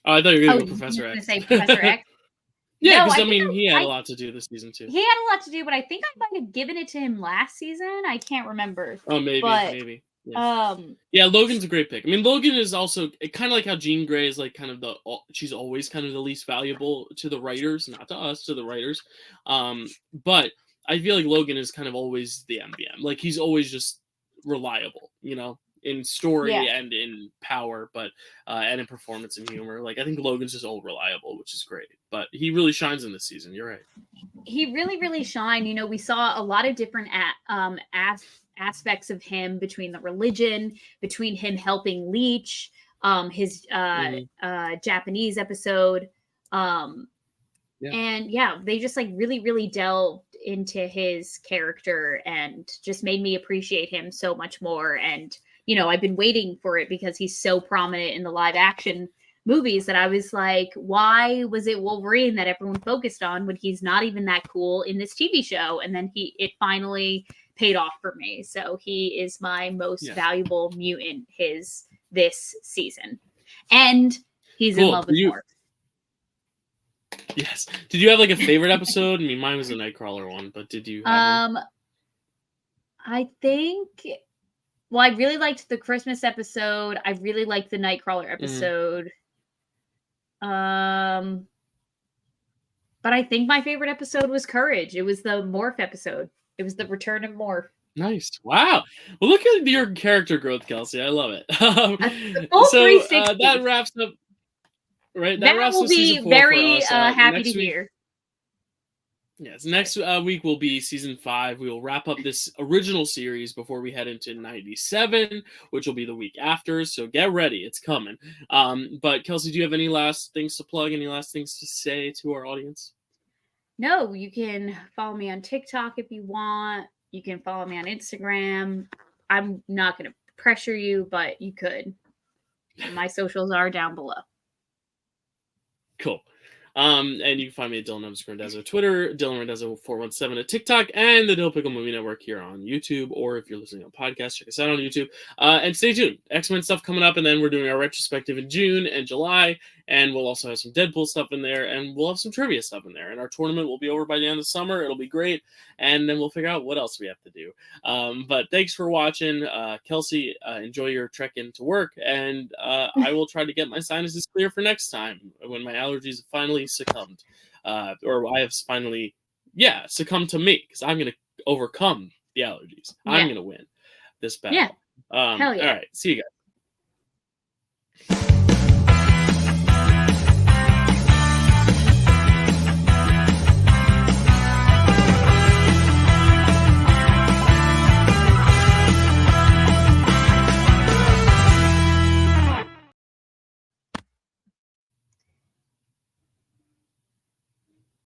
I thought you were going to go Professor X. Say Professor X. Yeah, because he had a lot to do this season too. He had a lot to do, but I think I might have given it to him last season. I can't remember. Oh, maybe. Yeah, Logan's a great pick. I mean, Logan is also kind of like how Jean Grey is like kind of she's always kind of the least valuable to the writers, not to us, to the writers. But I feel like Logan is kind of always the MVM. Like, he's always just reliable, you know, in story and in power, but and in performance and humor. Like, I think Logan's just all reliable, which is great. But he really shines in this season. You're right. He really, really shined. You know, we saw a lot of different aspects of him, between the religion, between him helping Leech, his Japanese episode. And they just like really, really delved into his character and just made me appreciate him so much more. And, you know, I've been waiting for it because he's so prominent in the live action movies that I was like, why was it Wolverine that everyone focused on when he's not even that cool in this TV show? And then it finally paid off for me. So he is my most Yeah. valuable mutant this season. And he's in Cool. love with Morph. Yes. Did you have like a favorite episode? I mean, mine was the Nightcrawler one, but did you have one? I think. Well, I really liked the Christmas episode. I really liked the Nightcrawler episode. But I think my favorite episode was Courage. It was the Morph episode. It was the return of Morph. Nice. Wow. Well, look at your character growth, Kelsey. I love it. So that wraps up. Right. That wraps will up be season 4 very for us. happy to hear. Yes, next week will be season 5. We will wrap up this original series before we head into 97, which will be the week after. So get ready, it's coming. But Kelsey, do you have any last things to plug? Any last things to say to our audience? No, you can follow me on TikTok if you want. You can follow me on Instagram. I'm not going to pressure you, but you could. My socials are down below. Cool. And you can find me at Dylan Randazzo Twitter, Dylan Randazzo 417 at TikTok, and the Dill Pickle Movie Network here on YouTube. Or if you're listening on podcast, check us out on YouTube. And stay tuned. X-Men stuff coming up, and then we're doing our retrospective in June and July. And we'll also have some Deadpool stuff in there, and we'll have some trivia stuff in there. And our tournament will be over by the end of summer. It'll be great. And then we'll figure out what else we have to do. But thanks for watching. Kelsey, enjoy your trek into work. And I will try to get my sinuses clear for next time when my allergies finally succumbed. Or I have finally, succumbed to me, because I'm going to overcome the allergies. Yeah. I'm going to win this battle. Yeah. Hell yeah. All right. See you guys.